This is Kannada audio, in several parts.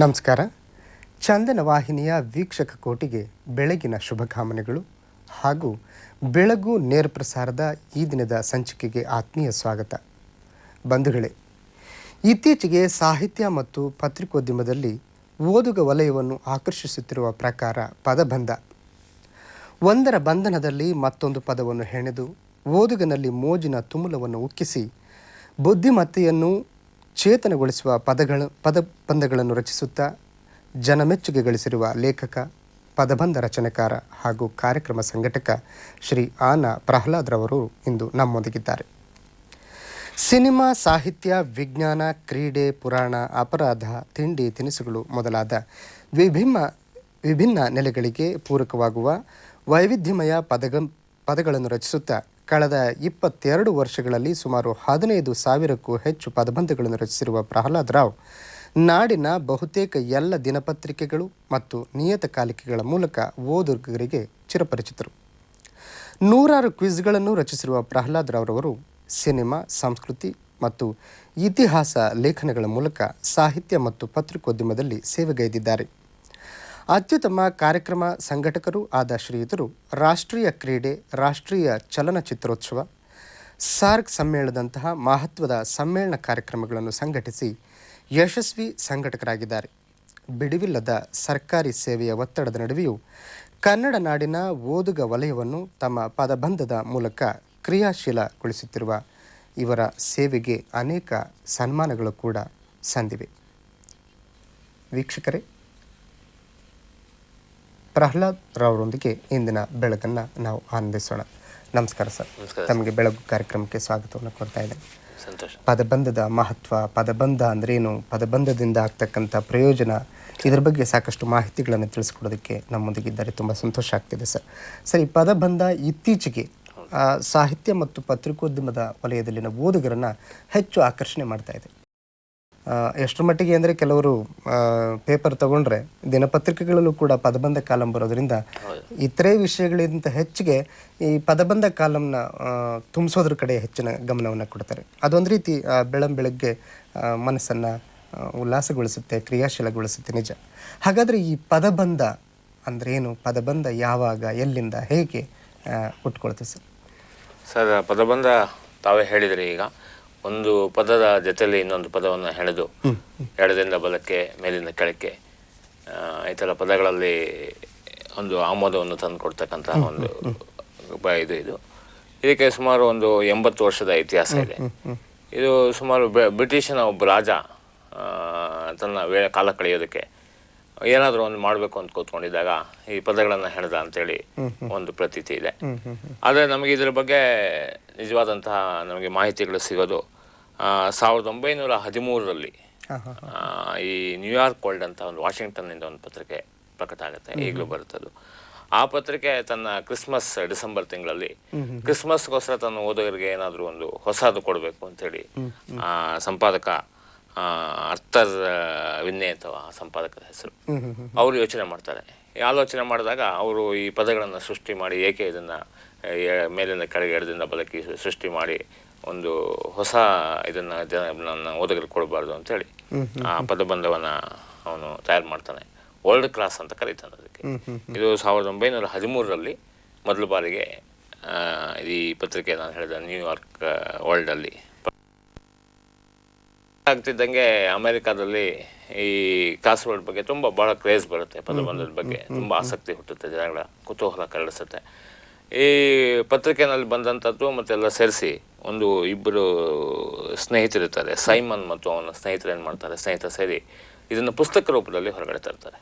ನಮಸ್ಕಾರ. ಚಂದನ ವಾಹಿನಿಯ ವೀಕ್ಷಕ ಕೋಟಿಗೆ ಬೆಳಗಿನ ಶುಭಕಾಮನೆಗಳು ಹಾಗೂ ಬೆಳಗು ನೇರ ಪ್ರಸಾರದ ಈ ದಿನದ ಸಂಚಿಕೆಗೆ ಆತ್ಮೀಯ ಸ್ವಾಗತ. ಬಂಧುಗಳೇ, ಇತ್ತೀಚೆಗೆ ಸಾಹಿತ್ಯ ಮತ್ತು ಪತ್ರಿಕೋದ್ಯಮದಲ್ಲಿ ಓದುಗ ವಲಯವನ್ನು ಆಕರ್ಷಿಸುತ್ತಿರುವ ಪ್ರಕಾರ ಪದಬಂಧ. ಒಂದರ ಬಂಧನದಲ್ಲಿ ಮತ್ತೊಂದು ಪದವನ್ನು ಹೆಣೆದು ಓದುಗನಲ್ಲಿ ಮೋಜಿನ ತುಮುಲವನ್ನು ಉಕ್ಕಿಸಿ ಬುದ್ಧಿಮತ್ತೆಯನ್ನು ಚೇತನಗೊಳಿಸುವ ಪದಬಂಧಗಳನ್ನು ರಚಿಸುತ್ತಾ ಜನಮೆಚ್ಚುಗೆ ಗಳಿಸಿರುವ ಲೇಖಕ, ಪದಬಂಧ ರಚನೆಕಾರ ಹಾಗೂ ಕಾರ್ಯಕ್ರಮ ಸಂಘಟಕ ಶ್ರೀ ಆನ ಪ್ರಹ್ಲಾದ್ರವರು ಇಂದು ನಮ್ಮೊಂದಿಗಿದ್ದಾರೆ. ಸಿನಿಮಾ, ಸಾಹಿತ್ಯ, ವಿಜ್ಞಾನ, ಕ್ರೀಡೆ, ಪುರಾಣ, ಅಪರಾಧ, ತಿಂಡಿ ತಿನಿಸುಗಳು ಮೊದಲಾದ ವಿಭಿನ್ನ ನೆಲೆಗಳಿಗೆ ಪೂರಕವಾಗುವ ವೈವಿಧ್ಯಮಯ ಪದಗಳನ್ನು ರಚಿಸುತ್ತಾ ಕಳೆದ 22 ವರ್ಷಗಳಲ್ಲಿ ಸುಮಾರು 15,000ಕ್ಕೂ ಹೆಚ್ಚು ಪದಬಂಧಗಳನ್ನು ರಚಿಸಿರುವ ಪ್ರಹ್ಲಾದ್ ರಾವ್ ನಾಡಿನ ಬಹುತೇಕ ಎಲ್ಲ ದಿನಪತ್ರಿಕೆಗಳು ಮತ್ತು ನಿಯತಕಾಲಿಕೆಗಳ ಮೂಲಕ ಓದುಗರಿಗೆ ಚಿರಪರಿಚಿತರು. ನೂರಾರು ಕ್ವಿಜ್ಗಳನ್ನು ರಚಿಸಿರುವ ಪ್ರಹ್ಲಾದ್ ರಾವ್ರವರು ಸಿನಿಮಾ, ಸಂಸ್ಕೃತಿ ಮತ್ತು ಇತಿಹಾಸ ಲೇಖನಗಳ ಮೂಲಕ ಸಾಹಿತ್ಯ ಮತ್ತು ಪತ್ರಿಕೋದ್ಯಮದಲ್ಲಿ ಸೇವೆಗೈದಿದ್ದಾರೆ. ಅತ್ಯುತ್ತಮ ಕಾರ್ಯಕ್ರಮ ಸಂಘಟಕರೂ ಆದ ಶ್ರೀಯುತರು ರಾಷ್ಟ್ರೀಯ ಕ್ರೀಡೆ, ರಾಷ್ಟ್ರೀಯ ಚಲನಚಿತ್ರೋತ್ಸವ, ಸಾರ್ಕ್ ಸಮ್ಮೇಳನದಂತಹ ಮಹತ್ವದ ಸಮ್ಮೇಳನ ಕಾರ್ಯಕ್ರಮಗಳನ್ನು ಸಂಘಟಿಸಿ ಯಶಸ್ವಿ ಸಂಘಟಕರಾಗಿದ್ದಾರೆ. ಬಿಡುವಿಲ್ಲದ ಸರ್ಕಾರಿ ಸೇವೆಯ ಒತ್ತಡದ ನಡುವೆಯೂ ಕನ್ನಡ ನಾಡಿನ ಓದುಗ ವಲಯವನ್ನು ತಮ್ಮ ಪದಬಂಧದ ಮೂಲಕ ಕ್ರಿಯಾಶೀಲಗೊಳಿಸುತ್ತಿರುವ ಇವರ ಸೇವೆಗೆ ಅನೇಕ ಸನ್ಮಾನಗಳು ಕೂಡ ಸಂದಿವೆ. ವೀಕ್ಷಕರೇ, ಪ್ರಹ್ಲಾದ್ ರಾವ್ರೊಂದಿಗೆ ಇಂದಿನ ಬೆಳಗನ್ನು ನಾವು ಆನಂದಿಸೋಣ. ನಮಸ್ಕಾರ ಸರ್. ತಮಗೆ ಬೆಳಗು ಕಾರ್ಯಕ್ರಮಕ್ಕೆ ಸ್ವಾಗತವನ್ನು ಕೊಡ್ತಾ ಇದ್ದೇನೆ. ಸಂತೋಷ. ಪದಬಂಧದ ಮಹತ್ವ, ಪದಬಂಧ ಅಂದ್ರೇನು, ಪದಬಂಧದಿಂದ ಆಗ್ತಕ್ಕಂಥ ಪ್ರಯೋಜನ, ಇದರ ಬಗ್ಗೆ ಸಾಕಷ್ಟು ಮಾಹಿತಿಗಳನ್ನು ತಿಳಿಸ್ಕೊಡೋದಕ್ಕೆ ನಮ್ಮೊಂದಿಗಿದ್ದಾರೆ. ತುಂಬ ಸಂತೋಷ ಆಗ್ತಿದೆ ಸರ್. ಈ ಪದಬಂಧ ಇತ್ತೀಚೆಗೆ ಸಾಹಿತ್ಯ ಮತ್ತು ಪತ್ರಿಕೋದ್ಯಮದ ವಲಯದಲ್ಲಿನ ಓದುಗರನ್ನು ಹೆಚ್ಚು ಆಕರ್ಷಣೆ ಮಾಡ್ತಾ ಇದೆ. ಎಷ್ಟರ ಮಟ್ಟಿಗೆ ಅಂದರೆ ಕೆಲವರು ಪೇಪರ್ ತಗೊಂಡ್ರೆ ದಿನಪತ್ರಿಕೆಗಳಲ್ಲೂ ಕೂಡ ಪದಬಂಧ ಕಾಲಂ ಬರೋದ್ರಿಂದ ಇತರೆ ವಿಷಯಗಳಿಗಿಂತ ಹೆಚ್ಚಿಗೆ ಈ ಪದಬಂಧ ಕಾಲಂನ ತುಂಬಿಸೋದ್ರ ಕಡೆ ಹೆಚ್ಚಿನ ಗಮನವನ್ನು ಕೊಡ್ತಾರೆ. ಅದೊಂದು ರೀತಿ ಬೆಳಗ್ಗೆ ಮನಸ್ಸನ್ನು ಉಲ್ಲಾಸಗೊಳಿಸುತ್ತೆ, ಕ್ರಿಯಾಶೀಲಗೊಳಿಸುತ್ತೆ, ನಿಜ. ಹಾಗಾದರೆ ಈ ಪದಬಂಧ ಅಂದ್ರೇನು, ಪದಬಂಧ ಯಾವಾಗ, ಎಲ್ಲಿಂದ, ಹೇಗೆ ಹುಟ್ಕೊಳ್ತದೆ ಸರ್? ಪದಬಂಧ ತಾವೇ ಹೇಳಿದರೆ, ಈಗ ಒಂದು ಪದದ ಜೊತೆಯಲ್ಲಿ ಇನ್ನೊಂದು ಪದವನ್ನು ಹೆಣೆದು ಎಡದಿಂದ ಬಲಕ್ಕೆ, ಮೇಲಿಂದ ಕೆಳಕ್ಕೆ ಈ ಥರ ಪದಗಳಲ್ಲಿ ಒಂದು ಆಮೋದವನ್ನು ತಂದು ಕೊಡ್ತಕ್ಕಂಥ ಒಂದು ಇದು ಇದಕ್ಕೆ ಸುಮಾರು ಒಂದು 80 ವರ್ಷದ ಇತಿಹಾಸ ಇದೆ. ಇದು ಸುಮಾರು ಬ್ರಿಟಿಷನ ಒಬ್ಬ ರಾಜ ತನ್ನ ಕಾಲ ಕಳೆಯೋದಕ್ಕೆ ಏನಾದರೂ ಒಂದು ಮಾಡಬೇಕು ಅಂತ ಕೂತ್ಕೊಂಡಿದ್ದಾಗ ಈ ಪದಗಳನ್ನು ಹೆಣೆದ ಅಂತೇಳಿ ಒಂದು ಪ್ರತೀತಿ ಇದೆ. ಆದರೆ ನಮಗೆ ಇದರ ಬಗ್ಗೆ ನಿಜವಾದಂತಹ ನಮಗೆ ಮಾಹಿತಿಗಳು ಸಿಗೋದು 1913ರಲ್ಲಿ ಈ ನ್ಯೂಯಾರ್ಕ್ ವರ್ಲ್ಡ್ ಅಂತ ಒಂದು ವಾಷಿಂಗ್ಟನ್ನಿಂದ ಒಂದು ಪತ್ರಿಕೆ ಪ್ರಕಟ ಆಗುತ್ತೆ, ಈಗಲೂ ಬರುತ್ತದು. ಆ ಪತ್ರಿಕೆ ತನ್ನ ಕ್ರಿಸ್ಮಸ್, ಡಿಸೆಂಬರ್ ತಿಂಗಳಲ್ಲಿ ಕ್ರಿಸ್ಮಸ್ಗೋಸ್ಕರ ತನ್ನ ಓದುಗರಿಗೆ ಏನಾದರೂ ಒಂದು ಹೊಸದು ಕೊಡಬೇಕು ಅಂತೇಳಿ ಸಂಪಾದಕ ಅರ್ಥರ್ ವಿನ್ನೆ ಅಥವಾ ಸಂಪಾದಕರ ಹೆಸರು, ಅವರು ಯೋಚನೆ ಮಾಡ್ತಾರೆ. ಆಲೋಚನೆ ಮಾಡಿದಾಗ ಅವರು ಈ ಪದಗಳನ್ನು ಸೃಷ್ಟಿ ಮಾಡಿ, ಏಕೆ ಇದನ್ನು ಮೇಲಿಂದ ಕೆಳಗೆ, ಎಡದಿಂದ ಬಲಕ್ಕೆ ಸೃಷ್ಟಿ ಮಾಡಿ ಒಂದು ಹೊಸ ಇದನ್ನು ನನ್ನ ಓದುಗರಿಗೆ ಕೊಡಬಾರ್ದು ಅಂತೇಳಿ ಆ ಪದಬಂಧವನ್ನು ಅವನು ತಯಾರು ಮಾಡ್ತಾನೆ. ವರ್ಲ್ಡ್ ಕ್ಲಾಸ್ ಅಂತ ಕರೀತಾನೆ ಅದಕ್ಕೆ. ಇದು 1913ರಲ್ಲಿ ಮೊದಲ ಬಾರಿಗೆ ಈ ಪತ್ರಿಕೆ ನಾನು ಹೇಳಿದ ನ್ಯೂಯಾರ್ಕ್ ವರ್ಲ್ಡಲ್ಲಿ ಆಗ್ತಿದ್ದಂಗೆ ಅಮೆರಿಕಾದಲ್ಲಿ ಈ ಕ್ಲಾಸ್ ವರ್ಡ್ ಬಗ್ಗೆ ಬಹಳ ಕ್ರೇಜ್ ಬರುತ್ತೆ. ಪದಬಂಧದ ಬಗ್ಗೆ ತುಂಬ ಆಸಕ್ತಿ ಹುಟ್ಟುತ್ತೆ, ಜನಗಳ ಕುತೂಹಲ ಕರಡಿಸುತ್ತೆ. ಈ ಪತ್ರಿಕೆಯಲ್ಲಿ ಬಂದಂಥದ್ದು ಮತ್ತೆಲ್ಲ ಸೇರಿಸಿ ಒಂದು ಇಬ್ಬರು ಸ್ನೇಹಿತರಿರ್ತಾರೆ, ಸೈಮನ್ ಮತ್ತು ಅವನ ಸ್ನೇಹಿತರು ಏನು ಮಾಡ್ತಾರೆ, ಸ್ನೇಹಿತರು ಸೇರಿ ಇದನ್ನು ಪುಸ್ತಕ ರೂಪದಲ್ಲಿ ಹೊರಗಡೆ ತರ್ತಾರೆ.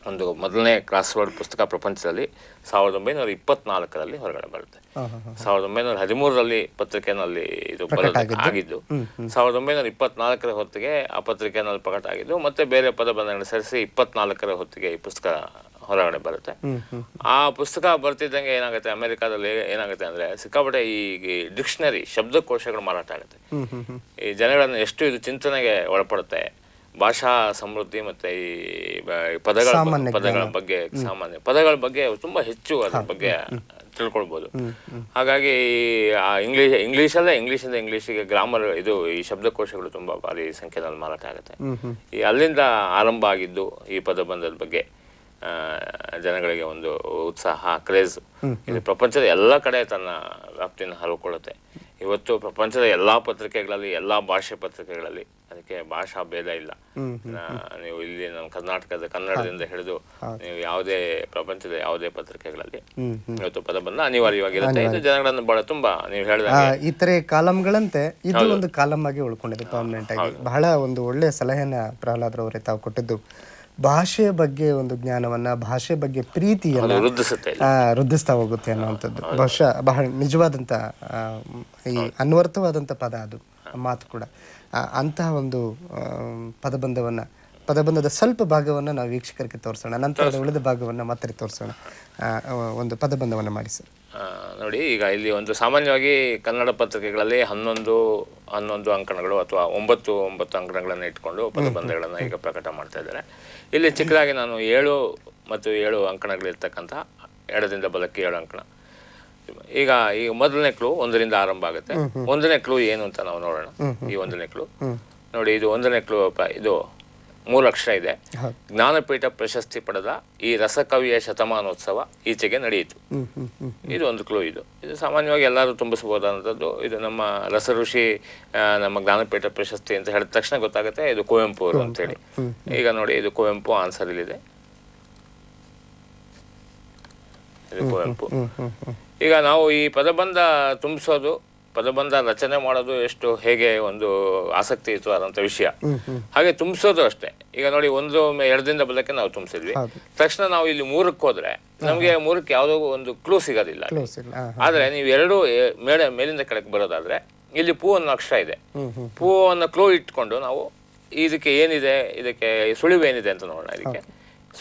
ಒಂದು ಮೊದಲನೇ ಕ್ರಾಸ್ವರ್ಡ್ ಪುಸ್ತಕ ಪ್ರಪಂಚದಲ್ಲಿ 1924ರಲ್ಲಿ ಹೊರಗಡೆ ಬರುತ್ತೆ. 1913ರಲ್ಲಿ ಪತ್ರಿಕೆನಲ್ಲಿ ಇದು ಆಗಿದ್ದು, 1924ರ ಹೊತ್ತಿಗೆ ಆ ಪತ್ರಿಕೆನಲ್ಲಿ ಪ್ರಕಟ ಆಗಿದ್ದು, ಮತ್ತೆ ಬೇರೆ ಪದಬಂಧಗಳನ್ನು ಸೇರಿಸಿ 24ರ ಹೊತ್ತಿಗೆ ಈ ಪುಸ್ತಕ ಹೊರಗಡೆ ಬರುತ್ತೆ. ಆ ಪುಸ್ತಕ ಬರ್ತಿದ್ದಂಗೆ ಏನಾಗುತ್ತೆ, ಅಮೆರಿಕಾದಲ್ಲಿ ಏನಾಗುತ್ತೆ ಅಂದ್ರೆ ಸಿಕ್ಕಾಪಟ್ಟೆ ಈ ಡಿಕ್ಷನರಿ, ಶಬ್ದಕೋಶಗಳು ಮಾರಾಟ ಆಗುತ್ತೆ. ಈ ಜನಗಳನ್ನು ಎಷ್ಟು ಇದು ಚಿಂತನೆಗೆ ಒಳಪಡುತ್ತೆ, ಭಾಷಾ ಸಮೃದ್ಧಿ ಮತ್ತೆ ಈ ಪದಗಳ ಬಗ್ಗೆ, ಸಾಮಾನ್ಯ ಪದಗಳ ಬಗ್ಗೆ ತುಂಬಾ ಹೆಚ್ಚು ಅದ್ರ ಬಗ್ಗೆ ತಿಳ್ಕೊಳ್ಬೋದು. ಹಾಗಾಗಿ ಇಂಗ್ಲೀಷಿಂದ ಇಂಗ್ಲೀಷಿಗೆ ಗ್ರಾಮರ್ ಇದು ಈ ಶಬ್ದಕೋಶಗಳು ತುಂಬ ಭಾರಿ ಸಂಖ್ಯೆಯಲ್ಲಿ ಮಾರಾಟ ಆಗುತ್ತೆ. ಈ ಅಲ್ಲಿಂದ ಆರಂಭ ಆಗಿದ್ದು ಈ ಪದಬಂಧದ ಬಗ್ಗೆ ಜನಗಳಿಗೆ ಒಂದು ಉತ್ಸಾಹ, ಕ್ರೇಜ್ ಇದು ಪ್ರಪಂಚದ ಎಲ್ಲ ಕಡೆ ತನ್ನ ವ್ಯಾಪ್ತಿಯನ್ನು ಹರಕೊಳ್ಳುತ್ತೆ. ಇವತ್ತು ಪ್ರಪಂಚದ ಎಲ್ಲ ಪತ್ರಿಕೆಗಳಲ್ಲಿ, ಎಲ್ಲ ಭಾಷೆ ಪತ್ರಿಕೆಗಳಲ್ಲಿ ಅದಕ್ಕೆ ಭಾಷಾ ಭೇದ ಇಲ್ಲ. ನೀವು ಇಲ್ಲಿ ನಮ್ಮ ಕರ್ನಾಟಕದ ಕನ್ನಡದಿಂದ ಹಿಡಿದು ನೀವು ಯಾವುದೇ ಪ್ರಪಂಚದ ಯಾವುದೇ ಪತ್ರಿಕೆಗಳಲ್ಲಿ ಇವತ್ತು ಪದಬಂಧ ಅನಿವಾರ್ಯವಾಗಿರುತ್ತೆ. ಇದು ಜನಗಳನ್ನು ಬಹಳ ತುಂಬಾ ನೀವು ಹೇಳಿದಾಗ ಇತರೆ ಕಾಲಂಗಳಂತೆ ಇದು ಒಂದು ಕಾಲಂ ಆಗಿ ಉಳ್ಕೊಂಡಿದೆ ಪರ್ಮನೆಂಟ್ ಆಗಿ. ಬಹಳ ಒಂದು ಒಳ್ಳೆಯ ಸಲಹೆನ ಪ್ರಹ್ಲಾದ್ರವರೇ ತಾವು ಕೊಟ್ಟಿದ್ದು. ಭಾಷೆಯ ಬಗ್ಗೆ ಒಂದು ಜ್ಞಾನವನ್ನ, ಭಾಷೆ ಬಗ್ಗೆ ಪ್ರೀತಿಯನ್ನು ವೃದ್ಧಿಸ್ತಾ ಹೋಗುತ್ತೆ ಅನ್ನುವಂಥದ್ದು ಬಹುಶಃ ಬಹಳ ನಿಜವಾದಂಥ ಈ ಅನ್ವರ್ಥವಾದಂಥ ಪದ ಅದು, ಮಾತು ಕೂಡ. ಅಂತಹ ಒಂದು ಪದಬಂಧದ ಸ್ವಲ್ಪ ಭಾಗವನ್ನು ನಾವು ವೀಕ್ಷಕರಿಗೆ ತೋರಿಸೋಣ, ನಂತರದ ಉಳಿದ ಭಾಗವನ್ನು ಮತ್ತೆ ತೋರಿಸೋಣ. ಒಂದು ಪದಬಂಧವನ್ನು ಮಾಡಿ ಸರ್. ನೋಡಿ, ಈಗ ಇಲ್ಲಿ ಒಂದು ಸಾಮಾನ್ಯವಾಗಿ ಕನ್ನಡ ಪತ್ರಿಕೆಗಳಲ್ಲಿ 11 ಅಂಕಣಗಳು ಅಥವಾ 9 ಅಂಕಣಗಳನ್ನು ಇಟ್ಕೊಂಡು ಪದಬಂಧಗಳನ್ನು ಈಗ ಪ್ರಕಟ ಮಾಡ್ತಾ ಇದ್ದಾರೆ. ಇಲ್ಲಿ ಚಿಕ್ಕದಾಗಿ ನಾನು 7 ಅಂಕಣಗಳಿರ್ತಕ್ಕಂಥ ಎಡದಿಂದ ಬಲಕ್ಕೆ 7 ಅಂಕಣ. ಈಗ ಮೊದಲನೇ ಕ್ಲೂ 1ರಿಂದ ಆರಂಭ ಆಗುತ್ತೆ. 1ನೇ ಕ್ಲೂ ಏನು ಅಂತ ನಾವು ನೋಡೋಣ. ಈ 1ನೇ ಕ್ಲೂ ನೋಡಿ, ಇದು 1ನೇ ಕ್ಲೂ. ಇದು 3 ಅಕ್ಷರ ಇದೆ. ಜ್ಞಾನಪೀಠ ಪ್ರಶಸ್ತಿ ಪಡೆದ ಈ ರಸಕವಿಯ ಶತಮಾನೋತ್ಸವ ಈಚೆಗೆ ನಡೆಯಿತು. ಇದು ಒಂದು ಕ್ಲೂ. ಇದು ಸಾಮಾನ್ಯವಾಗಿ ಎಲ್ಲರೂ ತುಂಬಿಸಬಹುದಾದಂಥದ್ದು. ಇದು ನಮ್ಮ ರಸಋಷಿ, ನಮ್ಮ ಜ್ಞಾನಪೀಠ ಪ್ರಶಸ್ತಿ ಅಂತ ಹೇಳಿದ ತಕ್ಷಣ ಗೊತ್ತಾಗುತ್ತೆ ಇದು ಕುವೆಂಪು ಅವರು ಅಂತೇಳಿ. ಈಗ ನೋಡಿ, ಇದು ಕುವೆಂಪು ಆನ್ಸರ್ ಇಲ್ಲಿದೆ. ಇದು ಕುವೆಂಪು. ಈಗ ನಾವು ಈ ಪದಬಂಧ ತುಂಬಿಸೋದು, ಪದಬಂಧ ರಚನೆ ಮಾಡೋದು ಹೇಗೆ ಒಂದು ಆಸಕ್ತಿಯುತವಾದಂಥ ವಿಷಯ. ಹಾಗೆ ತುಂಬಿಸೋದು ಅಷ್ಟೇ. ಈಗ ನೋಡಿ, 2ರಿಂದ ಬಲಕ್ಕೆ ನಾವು ತುಂಬಿಸಿದ್ವಿ. ತಕ್ಷಣ ನಾವು ಇಲ್ಲಿ 3ಕ್ಕೆ ಹೋದ್ರೆ ನಮಗೆ 3ಕ್ಕೆ ಯಾವುದೋ ಒಂದು ಕ್ಲೂ ಸಿಗೋದಿಲ್ಲ. ಆದ್ರೆ ನೀವು 2 ಮೇಲಿಂದ ಕೆಳಕ್ಕೆ ಬರೋದಾದ್ರೆ ಇಲ್ಲಿ ಪೂ ಅನ್ನೋ ಅಕ್ಷರ ಇದೆ. ಪೂ ಅನ್ನೋ ಕ್ಲೂ ಇಟ್ಕೊಂಡು ನಾವು ಇದಕ್ಕೆ ಏನಿದೆ, ಇದಕ್ಕೆ ಸುಳಿವು ಏನಿದೆ ಅಂತ ನೋಡೋಣ. ಇದಕ್ಕೆ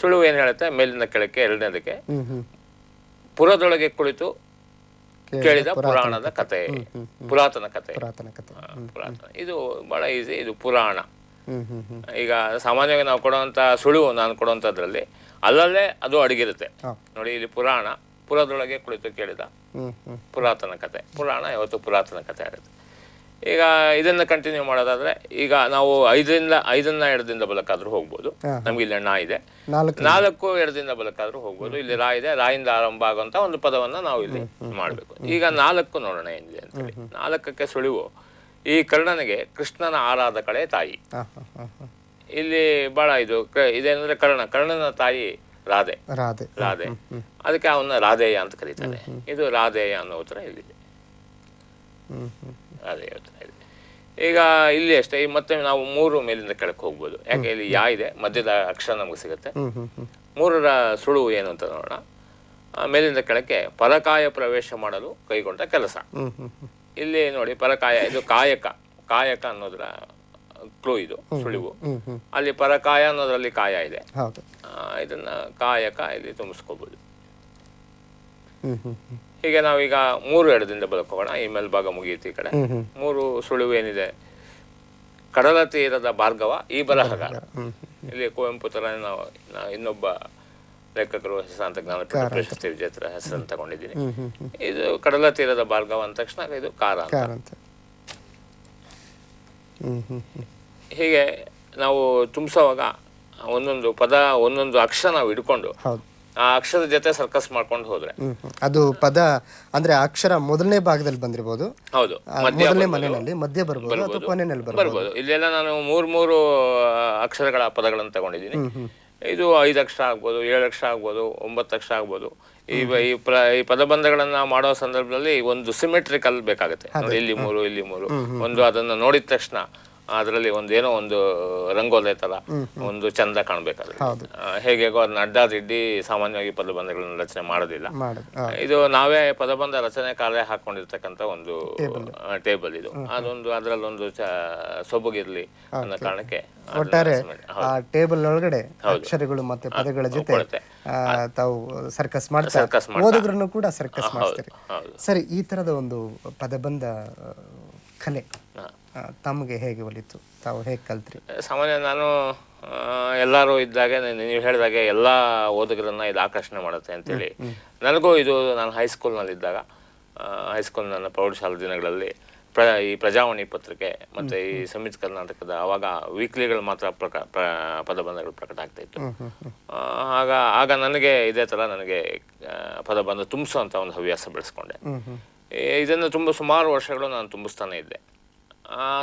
ಸುಳಿವು ಏನ್ ಹೇಳುತ್ತೆ? ಮೇಲಿಂದ ಕೆಳಕ್ಕೆ 2ನೇದಕ್ಕೆ ಪುರದೊಳಗೆ ಕುಳಿತು ಕೇಳಿದ ಪುರಾಣದ ಕತೆ, ಪುರಾತನ ಕತೆ. ಪುರಾತನ ಇದು ಬಹಳ ಈಸಿ. ಇದು ಪುರಾಣ. ಈಗ ಸಾಮಾನ್ಯವಾಗಿ ನಾವು ಕೊಡುವಂತ ಸುಳಿವು, ನಾನು ಕೊಡುವಂತದ್ರಲ್ಲಿ ಅಲ್ಲಲ್ಲೇ ಅದು ಅಡಗಿರುತ್ತೆ. ನೋಡಿ, ಇಲ್ಲಿ ಪುರಾಣ, ಪುರದೊಳಗೆ ಕುಳಿತು ಕೇಳಿದ ಪುರಾತನ ಕತೆ. ಪುರಾಣ ಯಾವತ್ತು ಪುರಾತನ ಕತೆ ಆಗುತ್ತೆ. ಈಗ ಇದನ್ನ ಕಂಟಿನ್ಯೂ ಮಾಡೋದಾದ್ರೆ ಈಗ ನಾವು 5ನ್ನ ಎಡದಿಂದ ಬಲಕ್ಕಾದ್ರೂ ಹೋಗ್ಬೋದು. ನಮ್ಗೆ ಇಲ್ಲಿ ನಾ ಇದೆ. 4 ಎಡದಿಂದ ಬಲಕ್ಕಾದ್ರೂ ಹೋಗ್ಬೋದು. ಇಲ್ಲಿ ರಾ ಇದೆ. ರಾಯಿಂದ ಆರಂಭ ಆಗುವಂತ ಒಂದು ಪದವನ್ನ ನಾವು ಇಲ್ಲಿ ಮಾಡ್ಬೇಕು. ಈಗ 4 ನೋಡೋಣ ಏನಿದೆ ಅಂತ ಹೇಳಿ. 4ಕ್ಕೆ ಸುಳಿವು ಈ ಕರ್ಣನಿಗೆ ಕೃಷ್ಣನ ಆರಾಧಕಳೆ ತಾಯಿ. ಇಲ್ಲಿ ಬಹಳ ಇದೇನಂದ್ರೆ ಕರ್ಣನ ತಾಯಿ ರಾಧೆ. ಅದಕ್ಕೆ ಅವನ್ನ ರಾಧೇಯ ಅಂತ ಕರೀತಾರೆ. ಇದು ರಾಧೇಯ ಅನ್ನೋ ಉತ್ತರ ಇಲ್ಲಿದೆ. ರಾಧೇಯ ಉತ್ತರ ಇದೆ. ಈಗ ಇಲ್ಲಿ ಅಷ್ಟೇ. ಮತ್ತೆ ನಾವು 3 ಮೇಲಿಂದ ಕೆಳಕ್ಕೆ ಹೋಗ್ಬೋದು. ಯಾಕೆ ಇಲ್ಲಿ ಯಾ ಇದೆ, ಮಧ್ಯದ ಅಕ್ಷರ ನಮ್ಗೆ ಸಿಗುತ್ತೆ. 3ರ ಸುಳುವು ಏನು ಅಂತ ನೋಡೋಣ. ಮೇಲಿಂದ ಕೆಳಕ್ಕೆ ಪರಕಾಯ ಪ್ರವೇಶ ಮಾಡಲು ಕೈಗೊಂಡ ಕೆಲಸ. ಇಲ್ಲಿ ನೋಡಿ, ಪರಕಾಯ ಇದು ಕಾಯಕ ಅನ್ನೋದ್ರ ಕ್ಲೂ, ಇದು ಸುಳಿವು. ಅಲ್ಲಿ ಪರಕಾಯ ಅನ್ನೋದ್ರಲ್ಲಿ ಕಾಯ ಇದೆ. ಇದನ್ನ ಕಾಯಕ ಇಲ್ಲಿ ತುಂಬಿಸ್ಕೋಬಹುದು. ಹೀಗೆ ನಾವೀಗ 3 ಎಡದಿಂದ ಬಲಕ್ಕೆ ಹೋಗೋಣ. ಈ ಮೇಲ್ಭಾಗ ಮುಗಿಯುತ್ತೆ. ಈ ಕಡೆ 3 ಸುಳಿವು ಏನಿದೆ? ಕಡಲ ತೀರದ ಭಾರ್ಗವ ಈ ಬರಹಗಾರ. ಇಲ್ಲಿ ಕುವೆಂಪು ತರ ನಾವು ಇನ್ನೊಬ್ಬ ಲೇಖಕರು ಹೆಸರಾಂತ ಜ್ಞಾನಪೀಠ ಪ್ರಶಸ್ತಿ ವಿಜೇತರ ಹೆಸರನ್ನು ತಗೊಂಡಿದ್ದೀನಿ. ಇದು ಕಡಲ ತೀರದ ಭಾರ್ಗವ ಅಂದ ತಕ್ಷಣ ಇದು ಕಾರ ಅಂತ. ಹೀಗೆ ನಾವು ತುಂಬಿಸೋವಾಗ ಒಂದೊಂದು ಪದ, ಒಂದೊಂದು ಅಕ್ಷರ ನಾವು ಹಿಡ್ಕೊಂಡು ಆ ಅಕ್ಷರದ ಜೊತೆ ಸರ್ಕಸ್ ಮಾಡ್ಕೊಂಡು ಹೋದ್ರೆ ಅದು ಪದ ಅಂದ್ರೆ ಅಕ್ಷರ ಮೊದಲನೇ ಭಾಗದಲ್ಲಿ ಬಂದಿರಬಹುದು. ಹೌದು, ಮೊದಲನೇ ಮನೆಯಲ್ಲಿ ಮಧ್ಯ ಬರ್ಬೋದು ಅಥವಾ ಕೊನೆಯಲ್ಲಿ ಬರ್ಬೋದು. ಇಲ್ಲೆಲ್ಲ ನಾನು 3 ಅಕ್ಷರಗಳ ಪದಗಳನ್ನು ತಗೊಂಡಿದ್ದೀನಿ. ಇದು 5 ಅಕ್ಷರ ಆಗ್ಬೋದು, 7 ಅಕ್ಷರ ಆಗ್ಬೋದು, 9 ಅಕ್ಷರ ಆಗ್ಬೋದು. ಈ ಪದಬಂಧಗಳನ್ನ ಮಾಡೋ ಸಂದರ್ಭದಲ್ಲಿ ಒಂದು ಸಿಮೆಟ್ರಿಕಲ್ ಬೇಕಾಗುತ್ತೆ. ಇಲ್ಲಿ 3 ಒಂದು ಅದನ್ನ ನೋಡಿದ ತಕ್ಷಣ ಅದರಲ್ಲಿ ಏನೋ ಒಂದು ರಂಗೋಲೆ ತರ ಒಂದು ಚಂದ ಕಾಣ್ಬೇಕಾದ್ರೆ. ಹೇಗೋ ಅದನ್ನ ಅಡ್ಡಾದಿಡ್ಡಿ ಸಾಮಾನ್ಯವಾಗಿ ಪದಬಂಧಗಳನ್ನ ರಚನೆ ಮಾಡೋದಿಲ್ಲ. ಇದು ನಾವೇ ಪದಬಂಧ ರಚನೆ ಕಾರ್ಯ ಹಾಕೊಂಡಿರ್ತಕ್ಕಂಥ ಒಂದು ಟೇಬಲ್. ಇದು ಅದರಲ್ಲೊಂದು ಸೊಬಗಿರ್ಲಿ ಅನ್ನೋ ಕಾರಣಕ್ಕೆ ಒಟ್ಟಾರೆ ಆ ಟೇಬಲ್ ಒಳಗಡೆ ಅಕ್ಷರಗಳು ಮತ್ತೆ ಪದಗಳ ಜೊತೆ ತಾವು ಸರ್ಕಸ್ ಮಾಡ್ತಾರೆ. ಓದುಗರನ್ನು ಕೂಡ ಸರ್ಕಸ್ ಮಾಡ್ತಾರೆ. ಸರಿ, ಈ ತರದ ಒಂದು ಪದಬಂಧ ಕಲೆ ತಮಗೆ ಹೇಗೆ ಒಲಿತು, ತಾವು ಹೇಗೆ ಕಲ್ತ್ರಿ? ಸಾಮಾನ್ಯ ನಾನು ಎಲ್ಲರೂ ಇದ್ದಾಗೆ ನೀವು ಹೇಳಿದಾಗೆ ಎಲ್ಲ ಓದುಗರನ್ನ ಇದು ಆಕರ್ಷಣೆ ಮಾಡುತ್ತೆ ಅಂತೇಳಿ ನನಗೂ ಇದು ನಾನು ಹೈಸ್ಕೂಲ್ನಲ್ಲಿದ್ದಾಗ ಹೈಸ್ಕೂಲ್ ನನ್ನ ಪ್ರೌಢಶಾಲಾ ದಿನಗಳಲ್ಲಿ ಈ ಪ್ರಜಾವಾಣಿ ಪತ್ರಿಕೆ ಮತ್ತು ಈ ಸಂಯುಕ್ತ ಕರ್ನಾಟಕದ ಆವಾಗ ವೀಕ್ಲಿಗಳು ಮಾತ್ರ ಪದಬಂಧಗಳು ಪ್ರಕಟ ಆಗ್ತಾ ಇತ್ತು. ಆಗ ನನಗೆ ಇದೇ ಥರ ನನಗೆ ಪದಬಂಧ ತುಂಬಿಸುವಂಥ ಒಂದು ಹವ್ಯಾಸ ಬೆಳೆಸ್ಕೊಂಡೆ. ಇದನ್ನು ಸುಮಾರು ವರ್ಷಗಳು ನಾನು ತುಂಬಿಸ್ತಾನೆ ಇದ್ದೆ.